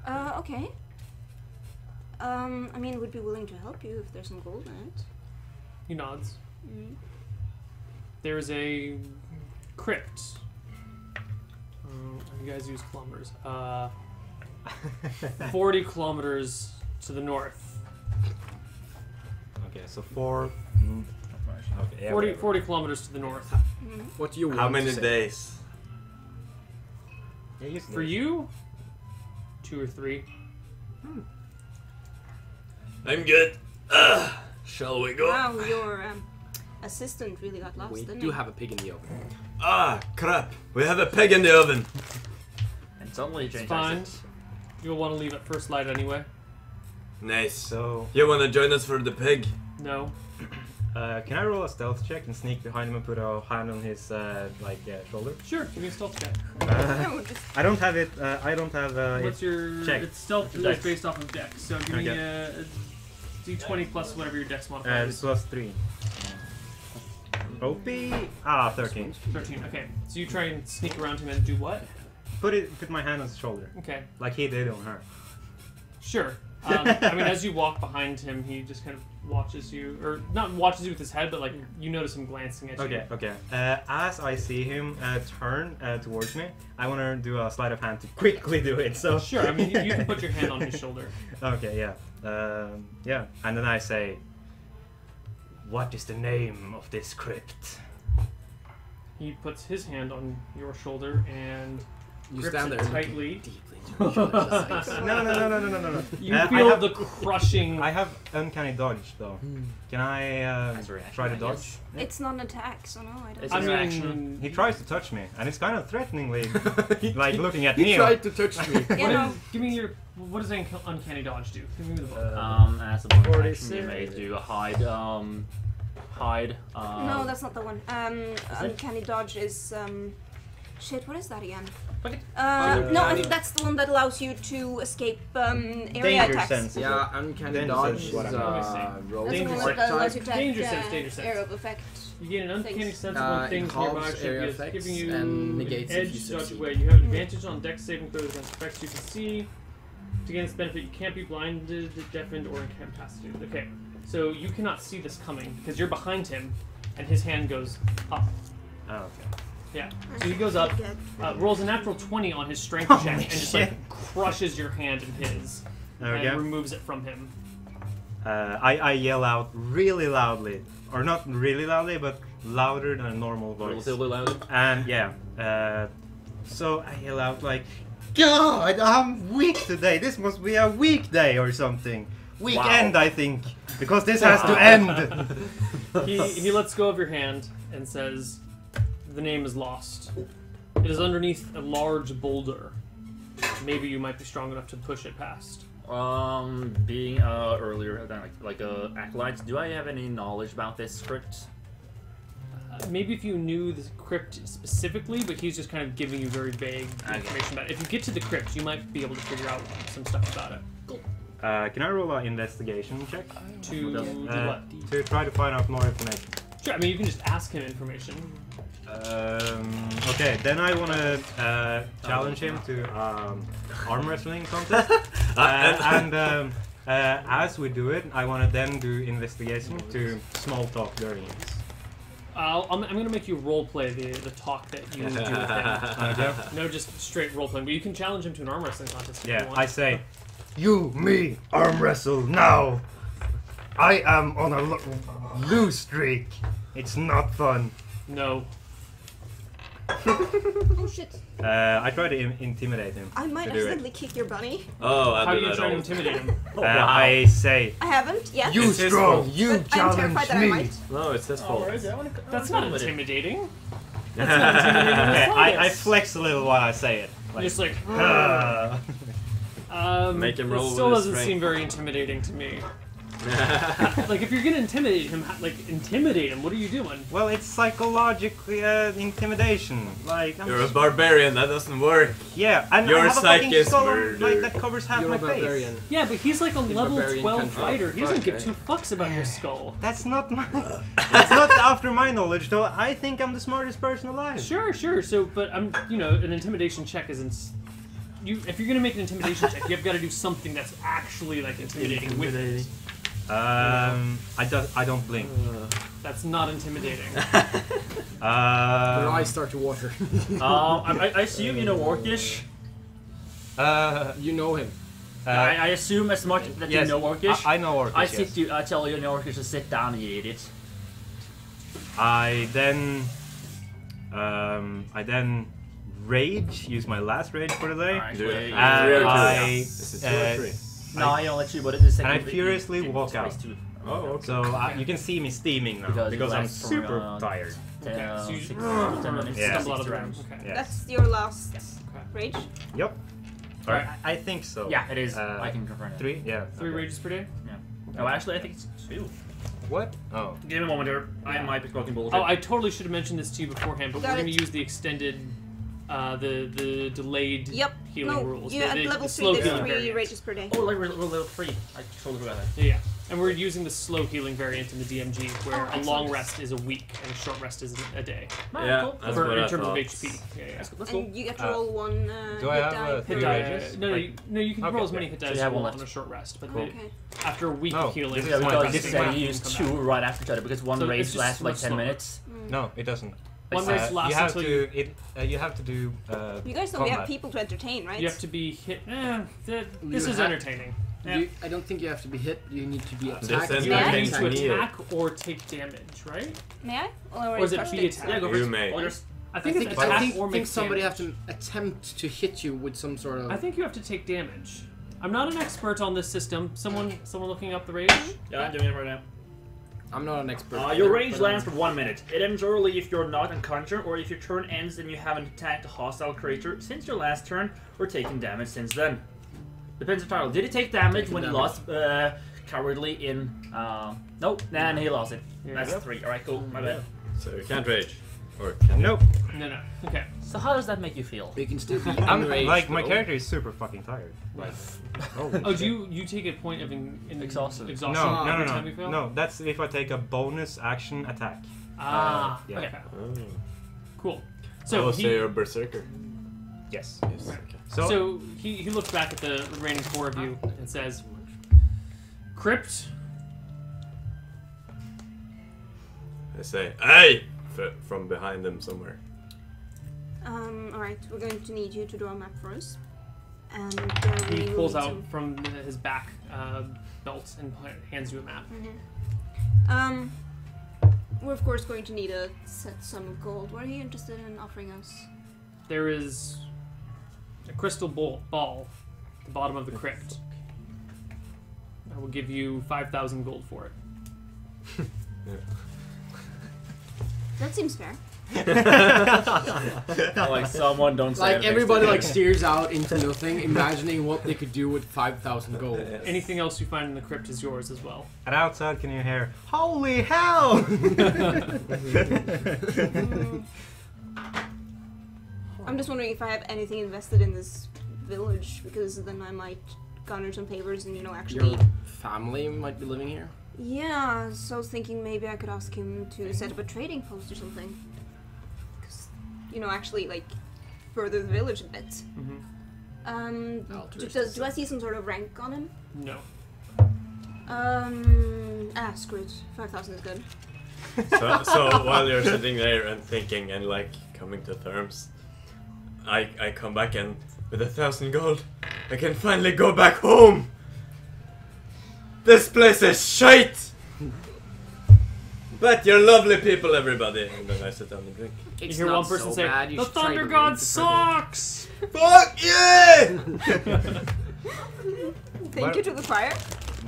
Okay. I mean, would be willing to help you if there's some gold in it. He nods. There's a crypt. You guys use kilometers. 40 kilometers to the north. Okay, so 4. Okay, yeah, 40 kilometers to the north. What do you want How to many say? days? Yeah, you For you, 2 or 3. I'm good. Shall we go? Wow, your assistant really got lost, We didn't do he? have a pig in the oven. Ah, crap. We have a pig in the oven. And suddenly It's change fine. accents. You'll want to leave at first light anyway. Nice. So, You wanna join us for the pig? No. Can I roll a stealth check and sneak behind him and put a hand on his shoulder? Sure, give me a stealth check. No, just I don't have it. I don't have. What's your check. It's stealth is Dex. based off of dex. So give me a d20 plus whatever your dex modifier is. plus 3. OP 13. 13. Okay. So you try and sneak around him and do what? Put my hand on his shoulder, Okay. like he did on her. Sure. I mean, as you walk behind him, he just kind of watches you, or not watches you with his head, but like you notice him glancing at you. Okay. As I see him turn towards me, I want to do a sleight of hand to quickly do it. So Sure. I mean, you can put your hand on his shoulder. Okay, yeah. Yeah. And then I say, what is the name of this crypt? He puts his hand on your shoulder and You grips stand it there and tightly. deeply into each other's eyes. No. You I feel have- the crushing. I have uncanny dodge though. Can I As a reaction, try to I dodge? guess. it's not an attack, so no, I don't. It's I an mean, reaction. He tries to touch me, and it's kind of threateningly, like looking at He me. tried to touch me. Yeah, no. Give me your. What does uncanny dodge do? Give me the book. As a bonus 46. action, you may do a hide. No, that's not the one. Uncanny dodge is shit. What is that again? Okay. No, I think that's the one that allows you to escape area Danger attacks. sense. Yeah, uncanny Danger dodge sense is is what I mean. roll. That's the Danger one sense. that allows you to attack Danger sense, danger sense. area of effect. You gain an uncanny Things. sense of when things halves nearby should area be effects giving you and negates an if edge you to dodge succeed. away. You have advantage on dex saving throws against effects you can see. To gain this benefit, you can't be blinded, deafened, or incapacitated. Okay, so you cannot see this coming because you're behind him, and his hand goes up. Oh, okay. Yeah. So he goes up, rolls a natural 20 on his strength Holy check, and just shit. like crushes your hand in his, There we and go. removes it from him. I yell out really loudly, or not really loudly, but louder than a normal voice. Relatively loud. And yeah, so I yell out like, God, I'm weak today. This must be a weekday or something. Weekend, I think, because this has to end. He lets go of your hand and says, "The name is lost. It is underneath a large boulder. Maybe you might be strong enough to push it past." Being earlier than like acolyte, do I have any knowledge about this script? Maybe if you knew the crypt specifically, but he's just kind of giving you very vague information about it. If you get to the crypt, you might be able to figure out some stuff about it. Can I roll an investigation check? To do what? To try to find out more information. Sure, I mean, you can just ask him information. Okay, then I want to challenge him to arm wrestling contest. As we do it, I want to then do investigation to small talk during it. I'm going to make you role play the talk that you do with him. Okay. No, just straight role playing. But you can challenge him to an arm wrestling contest if you Yeah, want. I say, you, me, arm wrestle now. I am on a lose streak. It's not fun. No. Oh shit! I try to intimidate him. I might to do it. accidentally kick your bunny. Oh, How I do do you that try to all. intimidate him? I say, I haven't yet. you It's his strong, fault. you But I'm terrified that I challenge me. might. No, it's his fault. That's not intimidating. Okay, That's not intimidating in the I slightest. flex a little while I say it. Just like, "Ah." Make him roll It with still his doesn't strength. seem very intimidating to me. Like, if you're gonna intimidate him, intimidate him. What are you doing? Well, it's psychologically intimidation. Like, I'm You're a just- barbarian, that doesn't work. yeah, and Your I have a psyche fucking is skull murder. like that covers half You're my a face. barbarian. Yeah, but he's like a level barbarian 12 country. fighter. He doesn't give Okay. two fucks about your skull. That's not my. That's not after my knowledge, though. I think I'm the smartest person alive. Sure. So, but I'm, an intimidation check isn't. If you're gonna make an intimidation check, you've got to do something that's actually like intimidating with it. I don't blink. That's not intimidating. Your eyes start to water. I assume you know Orcish. You know him. I assume as much that yes, you know Orcish. I know Orcish. yes. I tell you in Orcish to sit down, you idiot. I then rage. Use my last rage for the day. Alright, Do it. wait, And Three or two? I, Is it 2 or 3? No, I only let you, but it's the second. and I furiously it- walk it's out. two. Oh, okay. So you can see me steaming now Because because it I'm lasts for super around tired. Okay, so you 6 just- to 10 minutes. Yeah. Stumble out of the room. rounds. Okay. Yes. That's your last rage. Yep. Alright. I think so. Yeah, it is. I can confirm it. 3? Yeah. 3 okay. rages per day? Oh, actually, I think it's 2. What? Oh. Give me a moment here. I might be talking bullshit. Oh, I totally should have mentioned this to you beforehand, but Got we're going it. to use the extended, the delayed Yep. healing No, rules. yeah, the, at level the slow 3 there's healing 3 variant. rages per day. Oh, like we're level 3. I totally forgot that. Yeah, and we're using the slow healing variant in the DMG, where Oh, a long excellent. rest is a week and a short rest is a day. Yeah, Cool. that's For, what in I terms of thought. HP. Yeah, yeah. That's cool. And you get to roll one Do I hit have die a per hit Uh, die? day. Rages? no, no, you can Okay, roll as okay. many hit So dice you as have you one want left. on a short rest, but Okay. after a week Oh, of healing, this Yeah, is because one this is thing. like you use come 2 back. right after each other because one So it's race just lasts like much 10 slower. minutes. No, it doesn't. One race lasts you have until to. You have to do. You guys know we have combat. people to entertain, right? you have to be hit. This You is have- entertaining. Yeah. I don't think you have to be hit. You need to be This attacked. is You Yeah. either need entertaining to to me. attack or take damage, right? May I? Or is it touched be attack? Yeah, go for You it. may. Oh, there's- I I think, think, it's I attack think, or think make somebody damage. have to attempt to hit you with some sort of. I think you have to take damage. I'm not an expert on this system. Someone looking up the rage. Yeah, I'm doing it right now. I'm not an expert. Your range lasts for 1 minute. It ends early if you're not unconscious, or if your turn ends and you haven't attacked a hostile creature since your last turn, or taken damage since then. Depends on title. Did he take damage Taken when he damage. lost cowardly in? Nope. Nah, he lost it. Yeah. That's 3. All right, cool. My bad. So you can't rage. Or can Nope. No. Okay. So how does that make you feel? You can still be I'm enraged. like my though. character is super fucking tired. Like, Oh, do you take a point of Exhaustion. exhaustion no, every time you no. fail? No, that's if I take a bonus action attack. Ah. Yeah. Okay. Oh. Cool. So So you're a berserker. Yes. Yes. Okay. So he looks back at the remaining 4 of you and says, "Crypt, I say, hey! From behind them somewhere. Alright, we're going to need you to draw a map for us. And he we pulls will out need from his back belt and hands you a map. some- we're of course going to need a set sum of gold. What are you interested in offering us? There is a crystal ball at the bottom of the crypt. I will give you 5,000 gold for it. That seems fair. Like someone don't say Like anything everybody stupid. like steers out into nothing, imagining what they could do with 5,000 gold. Anything else you find in the crypt is yours as well. And outside, can you hear? Holy hell! I'm just wondering if I have anything invested in this village, because then I might garner some favors and, actually... Your family might be living here. Yeah, so I was thinking maybe I could ask him to set up a trading post or something. Because, actually, like, further the village a bit. Do I see some sort of rank on him? No. Screw it. 5,000 is good. So while you're sitting there and thinking and like coming to terms, I come back and with 1,000 gold, I can finally go back home. This place is shite. But you're lovely people, everybody. And then I sit down and drink. You It's hear not one person so say, bad, you "The should try Thunder to God live the sucks!" Fuck yeah! Thank you to the fire.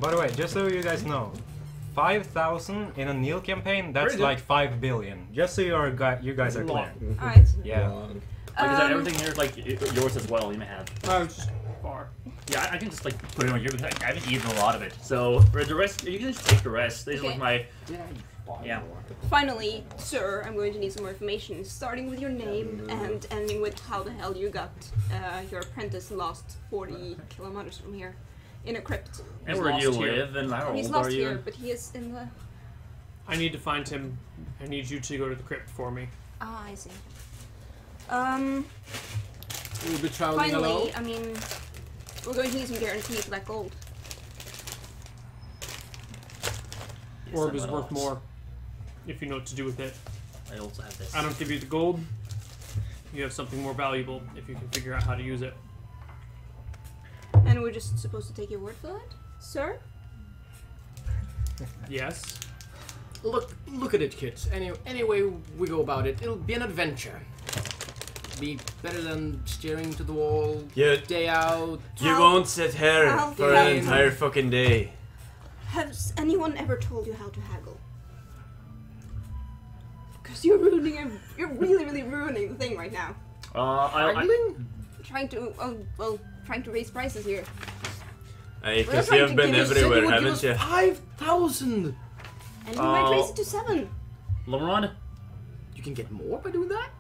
By the way, just so you guys know, 5,000 in a Neil campaign, that's Pretty good. like 5 billion. Just so you guys are clear. Alright. Yeah. Like, is that everything here is like yours as well? You may have. Oh, it's just far. Yeah, I can just like put it on here because I haven't eaten a lot of it. So for the rest, you can just take the rest. This is like my. Yeah. Finally, sir, I'm going to need some more information, starting with your name and ending with how the hell you got your apprentice lost 40 kilometers from here in a crypt. And He's where do you lost here. live and how He's old lost are you? here, but he is in the... I need to find him. I need you to go to the crypt for me. Ah, I see. We'll be traveling alone. Finally, I mean, we're going to need some guarantee for that gold. Orb is someone worth else. more if you know what to do with it. I also have this. I don't give you the gold. You have something more valuable if you can figure out how to use it. And we're just supposed to take your word for that? Sir? Yes. Look at it, kids. Any way we go about it, it'll be an adventure. Be better than staring to the wall You, day out. you won't sit here How for an dare you. entire fucking day. Has anyone ever told you how to haggle? Because you're ruining you're really, really ruining the thing right now. Haggling? Trying to raise prices here. Because trying you've to been give us- everywhere, Said you would give haven't us you? 5,000. And we might raise it to 7. Lemron, You can get more by doing that?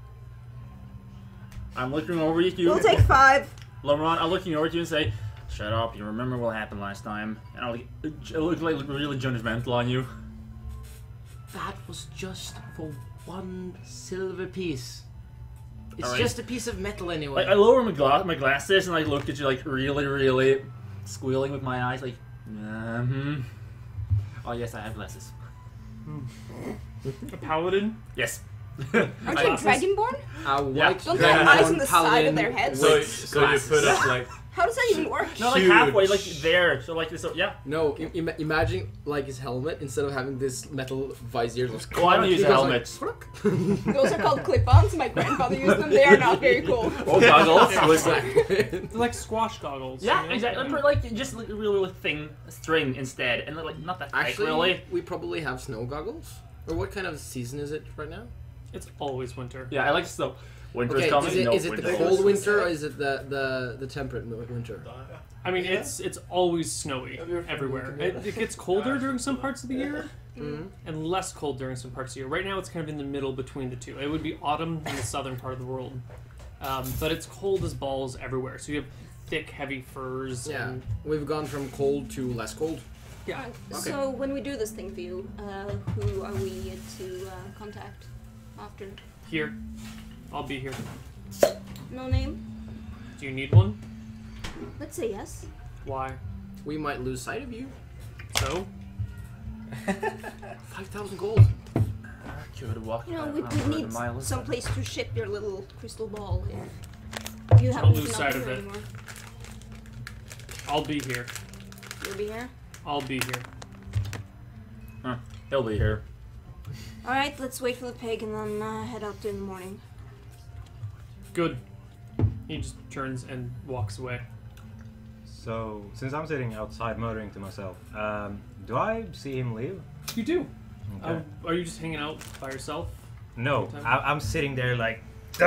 I'm looking over at you. We'll take 5. Lemron, I'm looking over at you and say, "Shut up! You remember what happened last time?" And I'll look like really judgmental on you. That was just for 1 silver piece. It's Alright. just a piece of metal anyway. I lower my glasses and I look at you like really squealing with my eyes, like, Oh yes, I have glasses. A paladin? Yes. Aren't you Glasses? Dragonborn? Yeah. Don't they have eyes on the side of their heads? So, With so you put glasses. up like How does that even work? No, like Huge. halfway, like there. So like this. So, yeah. No, imagine like his helmet instead of having this metal visor. Oh, I don't use he goes helmets. Like, Those are called clip-ons. My grandfather used them. They are not very cool. Oh, goggles. They're like squash goggles. Yeah, you know? exactly. Like just like a really thin string instead, and like not that tight, Actually, really. we probably have snow goggles. Or what kind of season is it right now? It's always winter. Yeah, I like snow. Winter's Okay, coming. is it the winter's cold coming. winter or is it the temperate winter? I mean, it's always snowy everywhere. It gets colder during some parts of the year, and less cold during some parts of the year. Right now, it's kind of in the middle between the two. It would be autumn in the southern part of the world, but it's cold as balls everywhere. So you have thick, heavy furs. Yeah, And, we've gone from cold to less cold. yeah. Okay. So when we do this thing for you, who are we to contact after? Here, I'll be here. No name? Do you need one? Let's say yes. Why? We might lose sight of you. So? 5,000 gold. Could walk. You know, we a need mile. some place to ship your little crystal ball here. You I'll haven't lose been sight up of here it. anymore. I'll be here. You'll be here? I'll be here. He'll be here. Alright, let's wait for the pig and then head out in the morning. Good. He just turns and walks away. So, since I'm sitting outside muttering to myself, do I see him leave? You do. Okay. Are you just hanging out by yourself? No, Time? I'm sitting there like, Dice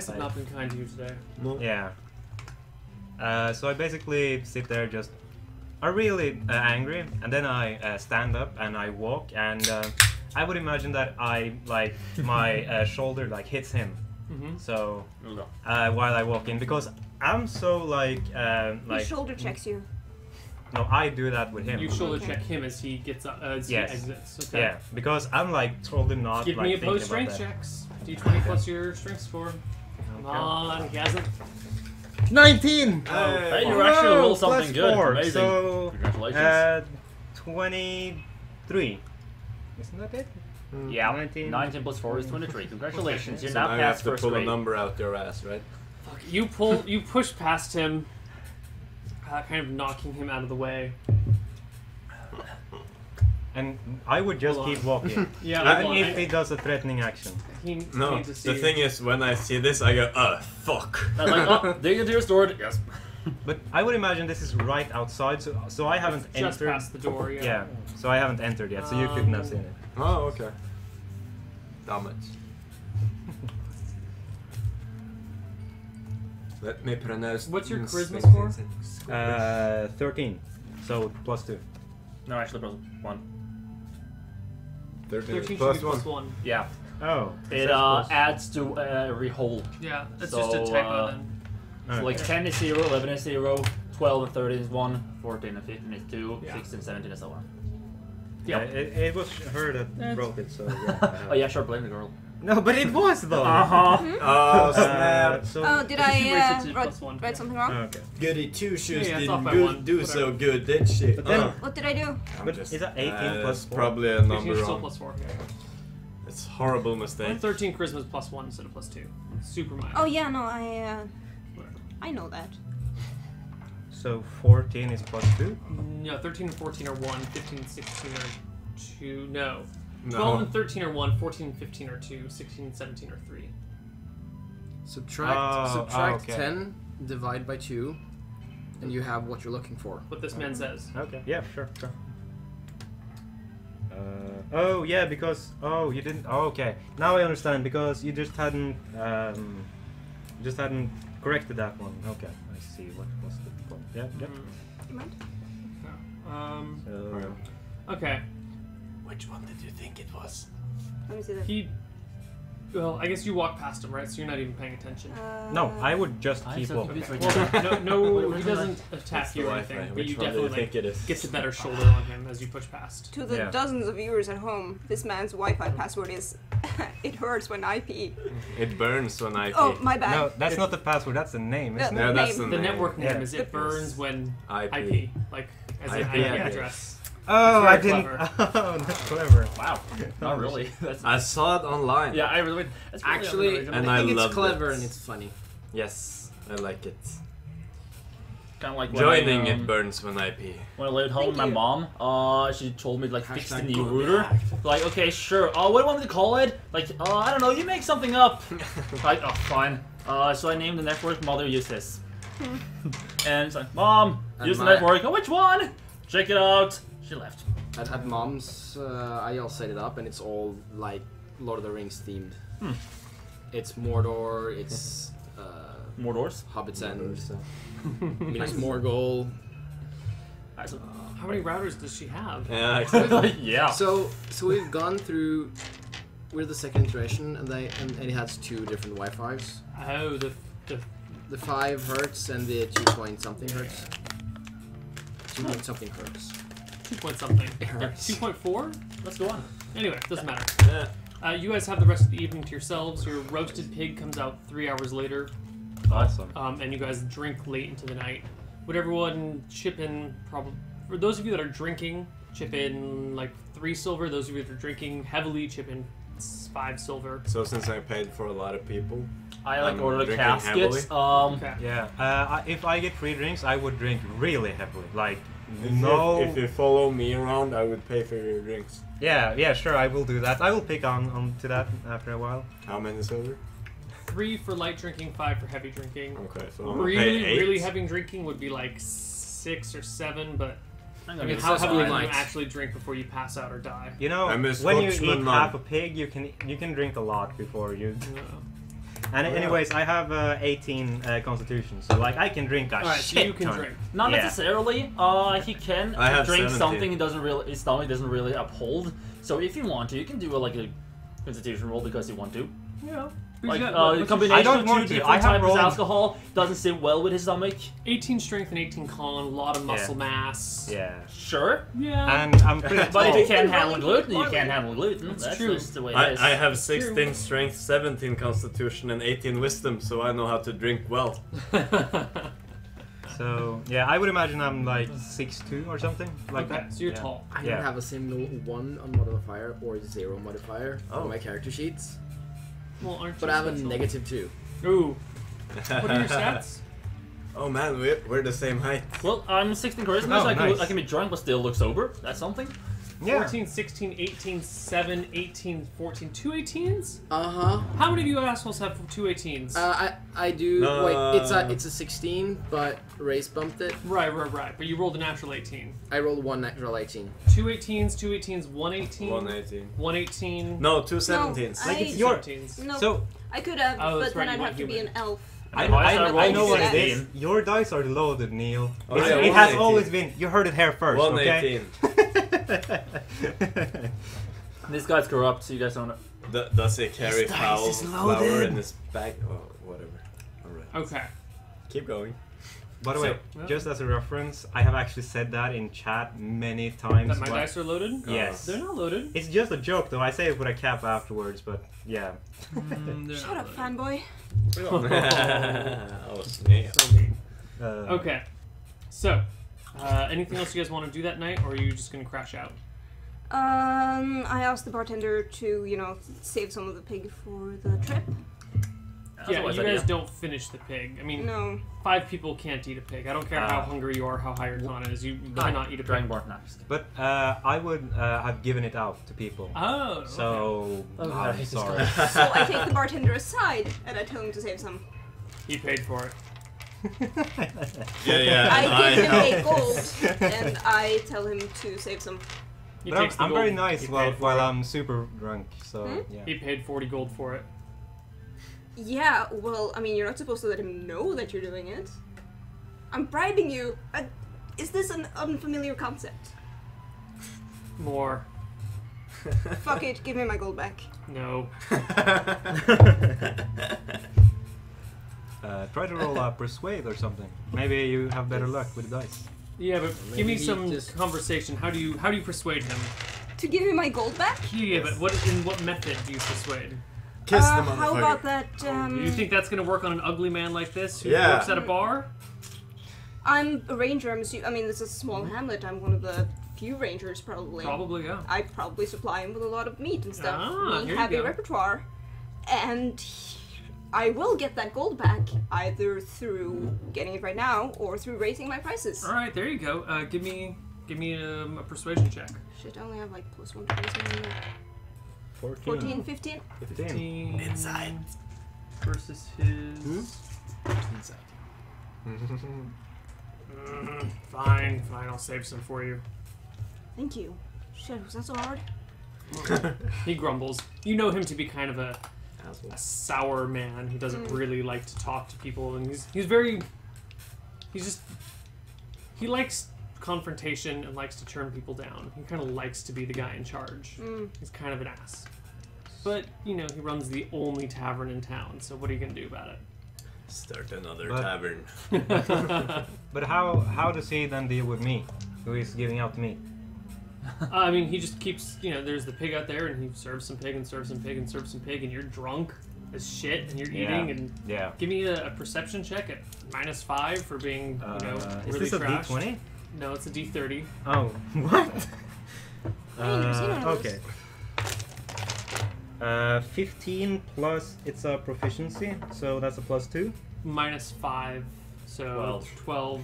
have not been kind to you today. yeah. So I basically sit there just, I'm really angry, and then I stand up and I walk, and I would imagine that my shoulder like hits him. Mm-hmm. So No. while I walk in, because I'm so He shoulder checks you. no, I do that with him. You shoulder Okay. check him as he gets as Yes. he exits. Okay. Yeah, because I'm like totally not. Give like, me thinking opposed about strength that. checks. D20 plus your strength score. Come Okay. on, he hasn't. 19. Hey, you actually Whoa, rolled something plus good. 4, Amazing. So Congratulations. 23. Isn't that it? Yeah. 19. 19 plus 4 is 23. Congratulations. You're so now now you have past to first pull a grade. number out your ass, right? You push past him, kind of knocking him out of the way. And I would just Hold on. keep walking. Yeah, Even hold on, if he does a threatening action. He No, needs to see the thing is, when I see this, I go, fuck. I'm like, oh, dignity restored. Yes. But I would imagine this is right outside, so I haven't just entered. past the door. Yeah. Yeah, so I haven't entered yet, so you couldn't have seen it. Oh, okay. Damn it. Let me pronounce. What's your these charisma things. score? 13, so plus 2. No, actually, plus 1. 13 13 plus should be 1. plus 1. Yeah. Oh. It adds to every hole. Yeah, that's So, just a typo then. So like 10 is 0, 11 is 0, 12 and 13 is 1, 14 and 15 is 2, Yeah. 16 and 17 is so on. Yeah, it was her that That's- wrote it, so yeah. Oh yeah, sure, blame the girl. No, but it was though. Uh-huh. Oh, snap. So, Oh, did Raise I it to write, plus 1. write something wrong? okay. Goody two shoes Yeah, it's off didn't by good, one. do so good, did she? But then- What did I do? I'm But just- is that 18 plus that's 4? probably a 15 number is still wrong. plus 4. Yeah. It's horrible And mistake. 13 charisma is plus 1 instead of plus 2. Super minor. Oh yeah, no, Whatever. I know that. So 14 is plus 2? No, 13 and 14 are 1, 15 and 16 are 2. No. No. 12 and 13 are 1, 14 and 15 are 2, 16 and 17 are 3. Subtract okay. 10, divide by 2, and you have what you're looking for. What this man says. Okay, yeah, sure. Oh yeah, because you didn't. Oh, okay, now I understand because you just hadn't corrected that one. Okay, I see. What was the point? Yeah, yeah. Mm. You mind? Okay. Which one did you think it was? Let me see that. He. Well, I guess you walk past him, right? So you're not even paying attention. No, I would just I'm keep so walking. confused right Well, no, Wait, he doesn't attack you or anything, but Which you one do you definitely think it is? get the better shoulder on him as you push past. To the Yeah. dozens of viewers at home, this man's Wi-Fi password is "It hurts when I pee." It burns when I pee. Oh, my bad. No, that's not the password. That's the name, isn't Yeah, it? No, that's name. the The name. network name Yeah. is it burns when I IP, pee. like as an IP IP address. address. Oh, Very I didn't. clever. Oh, that's clever. Wow. Not really. That's, I saw it online. yeah, I really. That's really Actually, unoriginal. And I I think it's loved clever it. and it's funny. Yes, I like it. kind of like when Joining I, it burns when I pee. When I lived home with my Thank mom, she told me to, like fix the Hashtag new good router. act. Like, okay, sure. What do you want me to call it? Like, I don't know. You make something up. Like, oh, fine. So I named the network Mother Use This. And it's like, Mom, And use the my- network. Oh, which one? Check it out. She left. At mom's, I all set it up, and it's all like Lord of the Rings themed. It's Mordor, it's More doors. Hobbit's End, Minas Morgul. How many routers does she have? Yeah, exactly. Yeah. So we've gone through. We're the second iteration, and it has two different Wi-Fi's. Oh, The 5 hertz and the 2 point something hertz. 2 point something hertz. 2 point something. Hertz. 2.4? Let's go on. Anyway, doesn't matter. Yeah. You guys have the rest of the evening to yourselves. Your roasted pig comes out 3 hours later, Awesome. and you guys drink late into the night. Would everyone chip in, probably, for those of you that are drinking, chip in like 3 silver. Those of you that are drinking heavily, chip in 5 silver. So since I paid for a lot of people, I like I'm ordered a drinking casket. Okay. Yeah. If I get free drinks, I would drink really heavily. Like, if no. you follow me around, I would pay for your drinks. Yeah, sure, I will do that. I will pick on to that after a while. How many silver? 3 for light drinking, 5 for heavy drinking. Okay, so I'm gonna Really, pay 8. really heavy drinking would be like 6 or 7, but I'm I gonna mean, get how this heavily fine. can you night. actually drink before you pass out or die? You know, I'm a when you Scotsman, eat man. half a pig, you can drink a lot before you. And Oh, yeah. anyways, I have 18 constitution, so like I can drink a Alright, so shit you can ton. drink. Not Yeah. necessarily. He can I have drink 17. something his stomach doesn't really uphold. So if you want to, you can do like a constitution roll because you want to. Yeah. Like What's the your- combination I don't of want two to. different I have types of rolled- alcohol doesn't sit well with his stomach. 18 strength and 18 con, a lot of muscle mass. Yeah, Sure, Yeah. and I'm pretty but if tall. you can't handle Rolling gluten, you barley. can't handle gluten. That's That's true. just the way it is. I have 16 strength, 17 constitution, and 18 wisdom, so I know how to drink well. So yeah, I would imagine I'm like 6'2" or something like Okay, that. so you're Yeah. tall. I Yeah. don't have a single 1 on modifier or 0 modifier Oh. on my character sheets, Well, aren't but you I have a special? -2. Ooh. What are your stats? Oh man, we're the same height. Well, I'm 16 charisma, Oh, so nice. I can be drunk but still look sober. That's something. Yeah. 14, 16, 18, 7, 18, 14. 2 18s? Uh-huh. How many of you assholes have 2 18s? I do. No. Wait, it's a 16, but Race bumped it. Right. But you rolled a natural 18. I rolled 1 natural 18. 2 18s, 2 18s, 1 18. 118. 1 18. No, 2 17s. Like, Two it's your- 17s. No, So I could have, Oh, that's but then right, I'd you have to want be an human. elf. I I know what it that. is. Your dice are loaded, Neil. Oh, It's- yeah, it has 118. always been. You heard it here first, okay? 118. This guy's corrupt, so you guys don't know. Does he carry His dice foul is flour loaded. in his bag? Oh, whatever. Alright. Okay. Keep going. By the way, So- just as a reference, I have actually said that in chat many times. That my but- dice are loaded? Yes. They're not loaded. It's just a joke, though. I say it with a cap afterwards, but yeah. Shut up, fanboy. Oh, snap. Okay. So, anything else you guys want to do that night, or are you just gonna crash out? I asked the bartender to, save some of the pig for the trip. That's a Yeah, wise you idea. guys don't finish the pig. I mean, No. 5 people can't eat a pig. I don't care how hungry you are, how high your con is. You cannot eat a pig. Dragonborn. No, just kidding. But I would have given it out to people. Oh. okay. So Oh, I'm okay. sorry. So I take the bartender aside and I tell him to save some. He paid for it. Yeah. I give him help. a gold and I tell him to save some. He But I'm, takes the I'm gold. very nice He while paid for it. I'm super drunk. So Hmm? yeah. He paid 40 gold for it. Yeah, well, I mean, you're not supposed to let him know that you're doing it. I'm bribing you. Is this an unfamiliar concept? More. Fuck it, give me my gold back. No. Try to roll a persuade or something. Maybe you have better luck with the dice. Yeah, but give me Maybe some just- conversation. How do you persuade him? To give me my gold back? Yeah, but in what method do you persuade? Kiss the motherfucker. How about that, Do you think that's gonna work on an ugly man like this who Yeah. works at a bar? I'm a ranger, I mean, it's a small hamlet. I'm one of the few rangers, probably. Probably, yeah. I probably supply him with a lot of meat and stuff. Ah, We here have you a go. repertoire. And I will get that gold back, either through getting it right now, or through raising my prices. Alright, there you go. Give me a persuasion check. Shit, I only have like +1 to raising. 14. 14, 15? 15. Inside. Versus his... Inside. Fine, I'll save some for you. Thank you. Shit, was that so hard? He grumbles. You know him to be kind of a Asshole. sour man who doesn't really like to talk to people, and he likes confrontation and likes to turn people down. He kind of likes to be the guy in charge. He's kind of an ass. But, you know, he runs the only tavern in town, so what are you going to do about it? Start another But- tavern. But how does he then deal with me, who is giving out meat? I mean, he just keeps, you know, there's the pig out there, and he serves some pig and serves some pig and serves some pig, and you're drunk as shit, and you're eating, and Yeah. give me a perception check at -5 for being, you know, Is really this a trash. D20? No, it's a D30. Oh, what? I've never seen one of Okay. 15 plus, it's a proficiency, so that's a +2. -5, so 12. 12.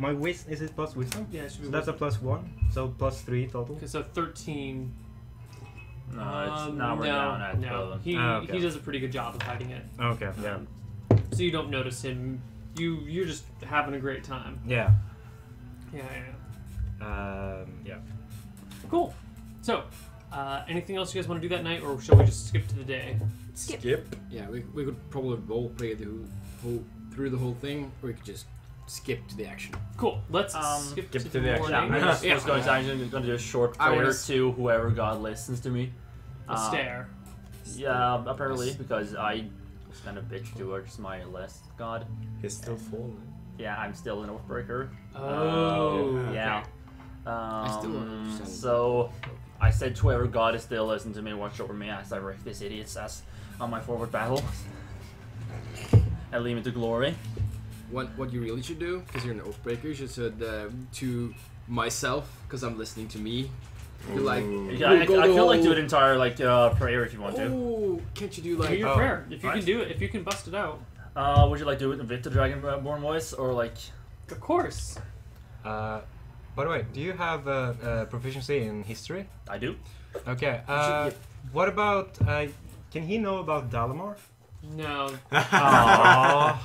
My is it plus wisdom? Yeah, it should be. So that's a +1, so +3 total. Okay, so 13. No, it's now we're down at no. 12. He Okay. he does a pretty good job of hiding it, Okay, yeah. so you don't notice him. You're just having a great time. Yeah. Yeah. Yeah. Cool. So, anything else you guys want to do that night, or shall we just skip to the day? Skip. Yeah, we could probably role play through the whole thing, or we could just skip to the action. Cool. Let's Skip skip to to the the action. morning. I was Yeah. just going to, I'm going to do a short I wanna prayer s- to whoever God listens to me. A stare. Yeah, apparently, because I was kind of bitch towards my last God. He's still falling. Yeah, I'm still an Oathbreaker. Oh. Yeah. still don't understand. So I said to whoever God is still listening to me, watch over me as I wreck these idiots as on my forward battle. And lead me to glory. What you really should do, because you're an Oathbreaker, you should say to myself, because I'm listening to me. You're like, Yeah, I go could the like do whole- an entire like prayer if you want to. Oh, can't you do Do like? your Oh, prayer. If you alright. can do it, if you can bust it out. Would you like to do it in Victor Dragonborn voice or like? Of course. By the way, do you have proficiency in history? I do. Okay. What about? Can he know about Dalamar? No, Aww.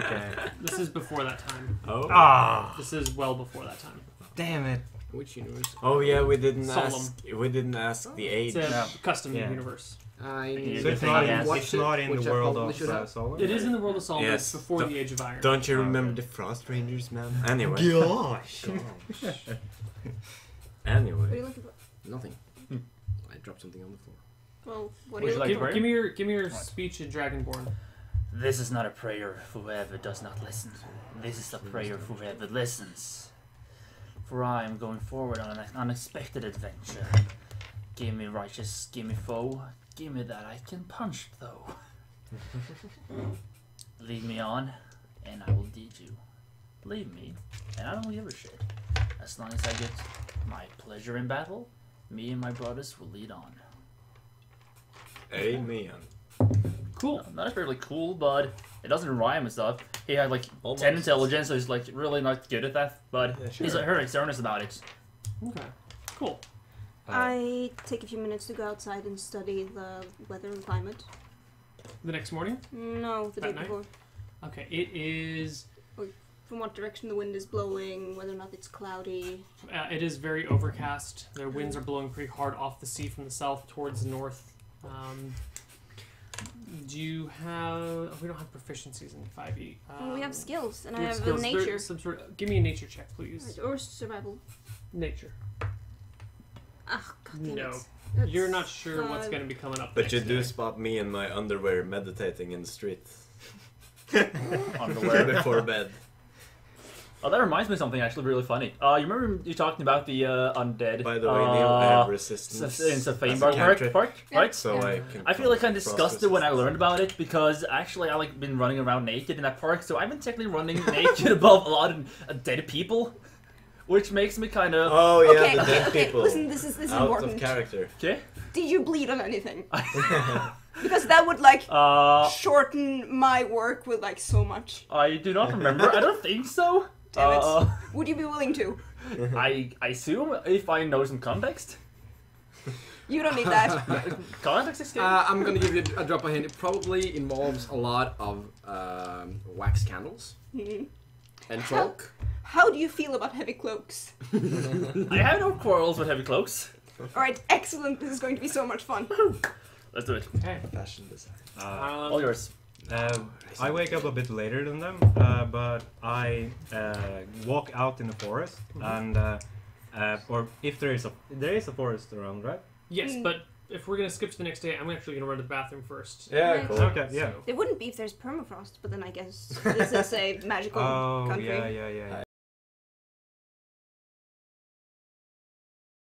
Okay. this is before that time. Oh. Ah. This is well before that time. Damn it. Which universe? Oh yeah, we didn't Solemn. ask. We didn't ask the age. It's a Yeah. custom Yeah. universe. I Yeah, So it's thing not, I in, asked. it's not in Which the I world probably of should have. Solar? It is in the world of Solomon, Yes. but before the Age of Iron. Don't you Oh, remember okay. the Frost Rangers, man? Anyway. Gosh. Anyway. What are you looking for? nothing. I dropped something on the floor. Well, what Would are you you like looking to for? pray? Give me your speech in Dragonborn. This is not a prayer for whoever does not listen. This is a prayer for whoever listens. For I am going forward on an unexpected adventure. Give me righteous, give me foe, give me that I can punch though. Lead me on, and I will lead you. Leave me, and I don't give a shit. As long as I get my pleasure in battle, me and my brothers will lead on. Amen. Cool. Not especially cool, but it doesn't rhyme and stuff. He had like Almost. 10 intelligence, so he's like really not good at that. But Yeah, sure. he's earnest about it. Okay. Cool. I take a few minutes to go outside and study the weather and climate. The next morning? No, the That day night? before. Okay, it is. From what direction the wind is blowing, whether or not it's cloudy. It is very overcast. The winds are blowing pretty hard off the sea from the south towards the north. Do you have? Oh, we don't have proficiencies in 5e. Well, we have skills, and I you have skills. nature. There's some sort. Give me a nature check, please. Or survival. Nature. Ah, god damn No. it. That's You're not sure what's 5. going to be coming up. But you next do year. spot me in my underwear meditating in the street. Underwear. Before bed. Oh, that reminds me of something actually really funny. You remember you talking about the undead? By the way, Neil, I have resistance. In as a Safainbar cantrip, Park, right? So Yeah. I can. I feel like kind of cross disgusted when I resistance. learned about it because actually I like been running around naked in that park, so I've been technically running naked above a lot of dead people, which makes me kind of Oh yeah, Okay, the dead okay, people. listen, this is Out important. of character. okay. Did you bleed on anything? Because that would like shorten my work with like so much. I do not remember. I don't think so. Damn it. Would you be willing to? I assume if I know some context. You don't need that. Context is good. I'm gonna give you a drop of hint. It probably involves a lot of wax candles Mhm. and chalk. How do you feel about heavy cloaks? I have no quarrels with heavy cloaks. Alright, excellent. This is going to be so much fun. Let's do it. Okay. Fashion design. All yours. I wake up a bit later than them, but I walk out in the forest, and or if there is a forest around, right? Yes, but if we're gonna skip to the next day, I'm actually gonna run to the bathroom first. Yeah, cool. Okay, yeah. It wouldn't be if there's permafrost, but then I guess this is a magical Oh country. yeah.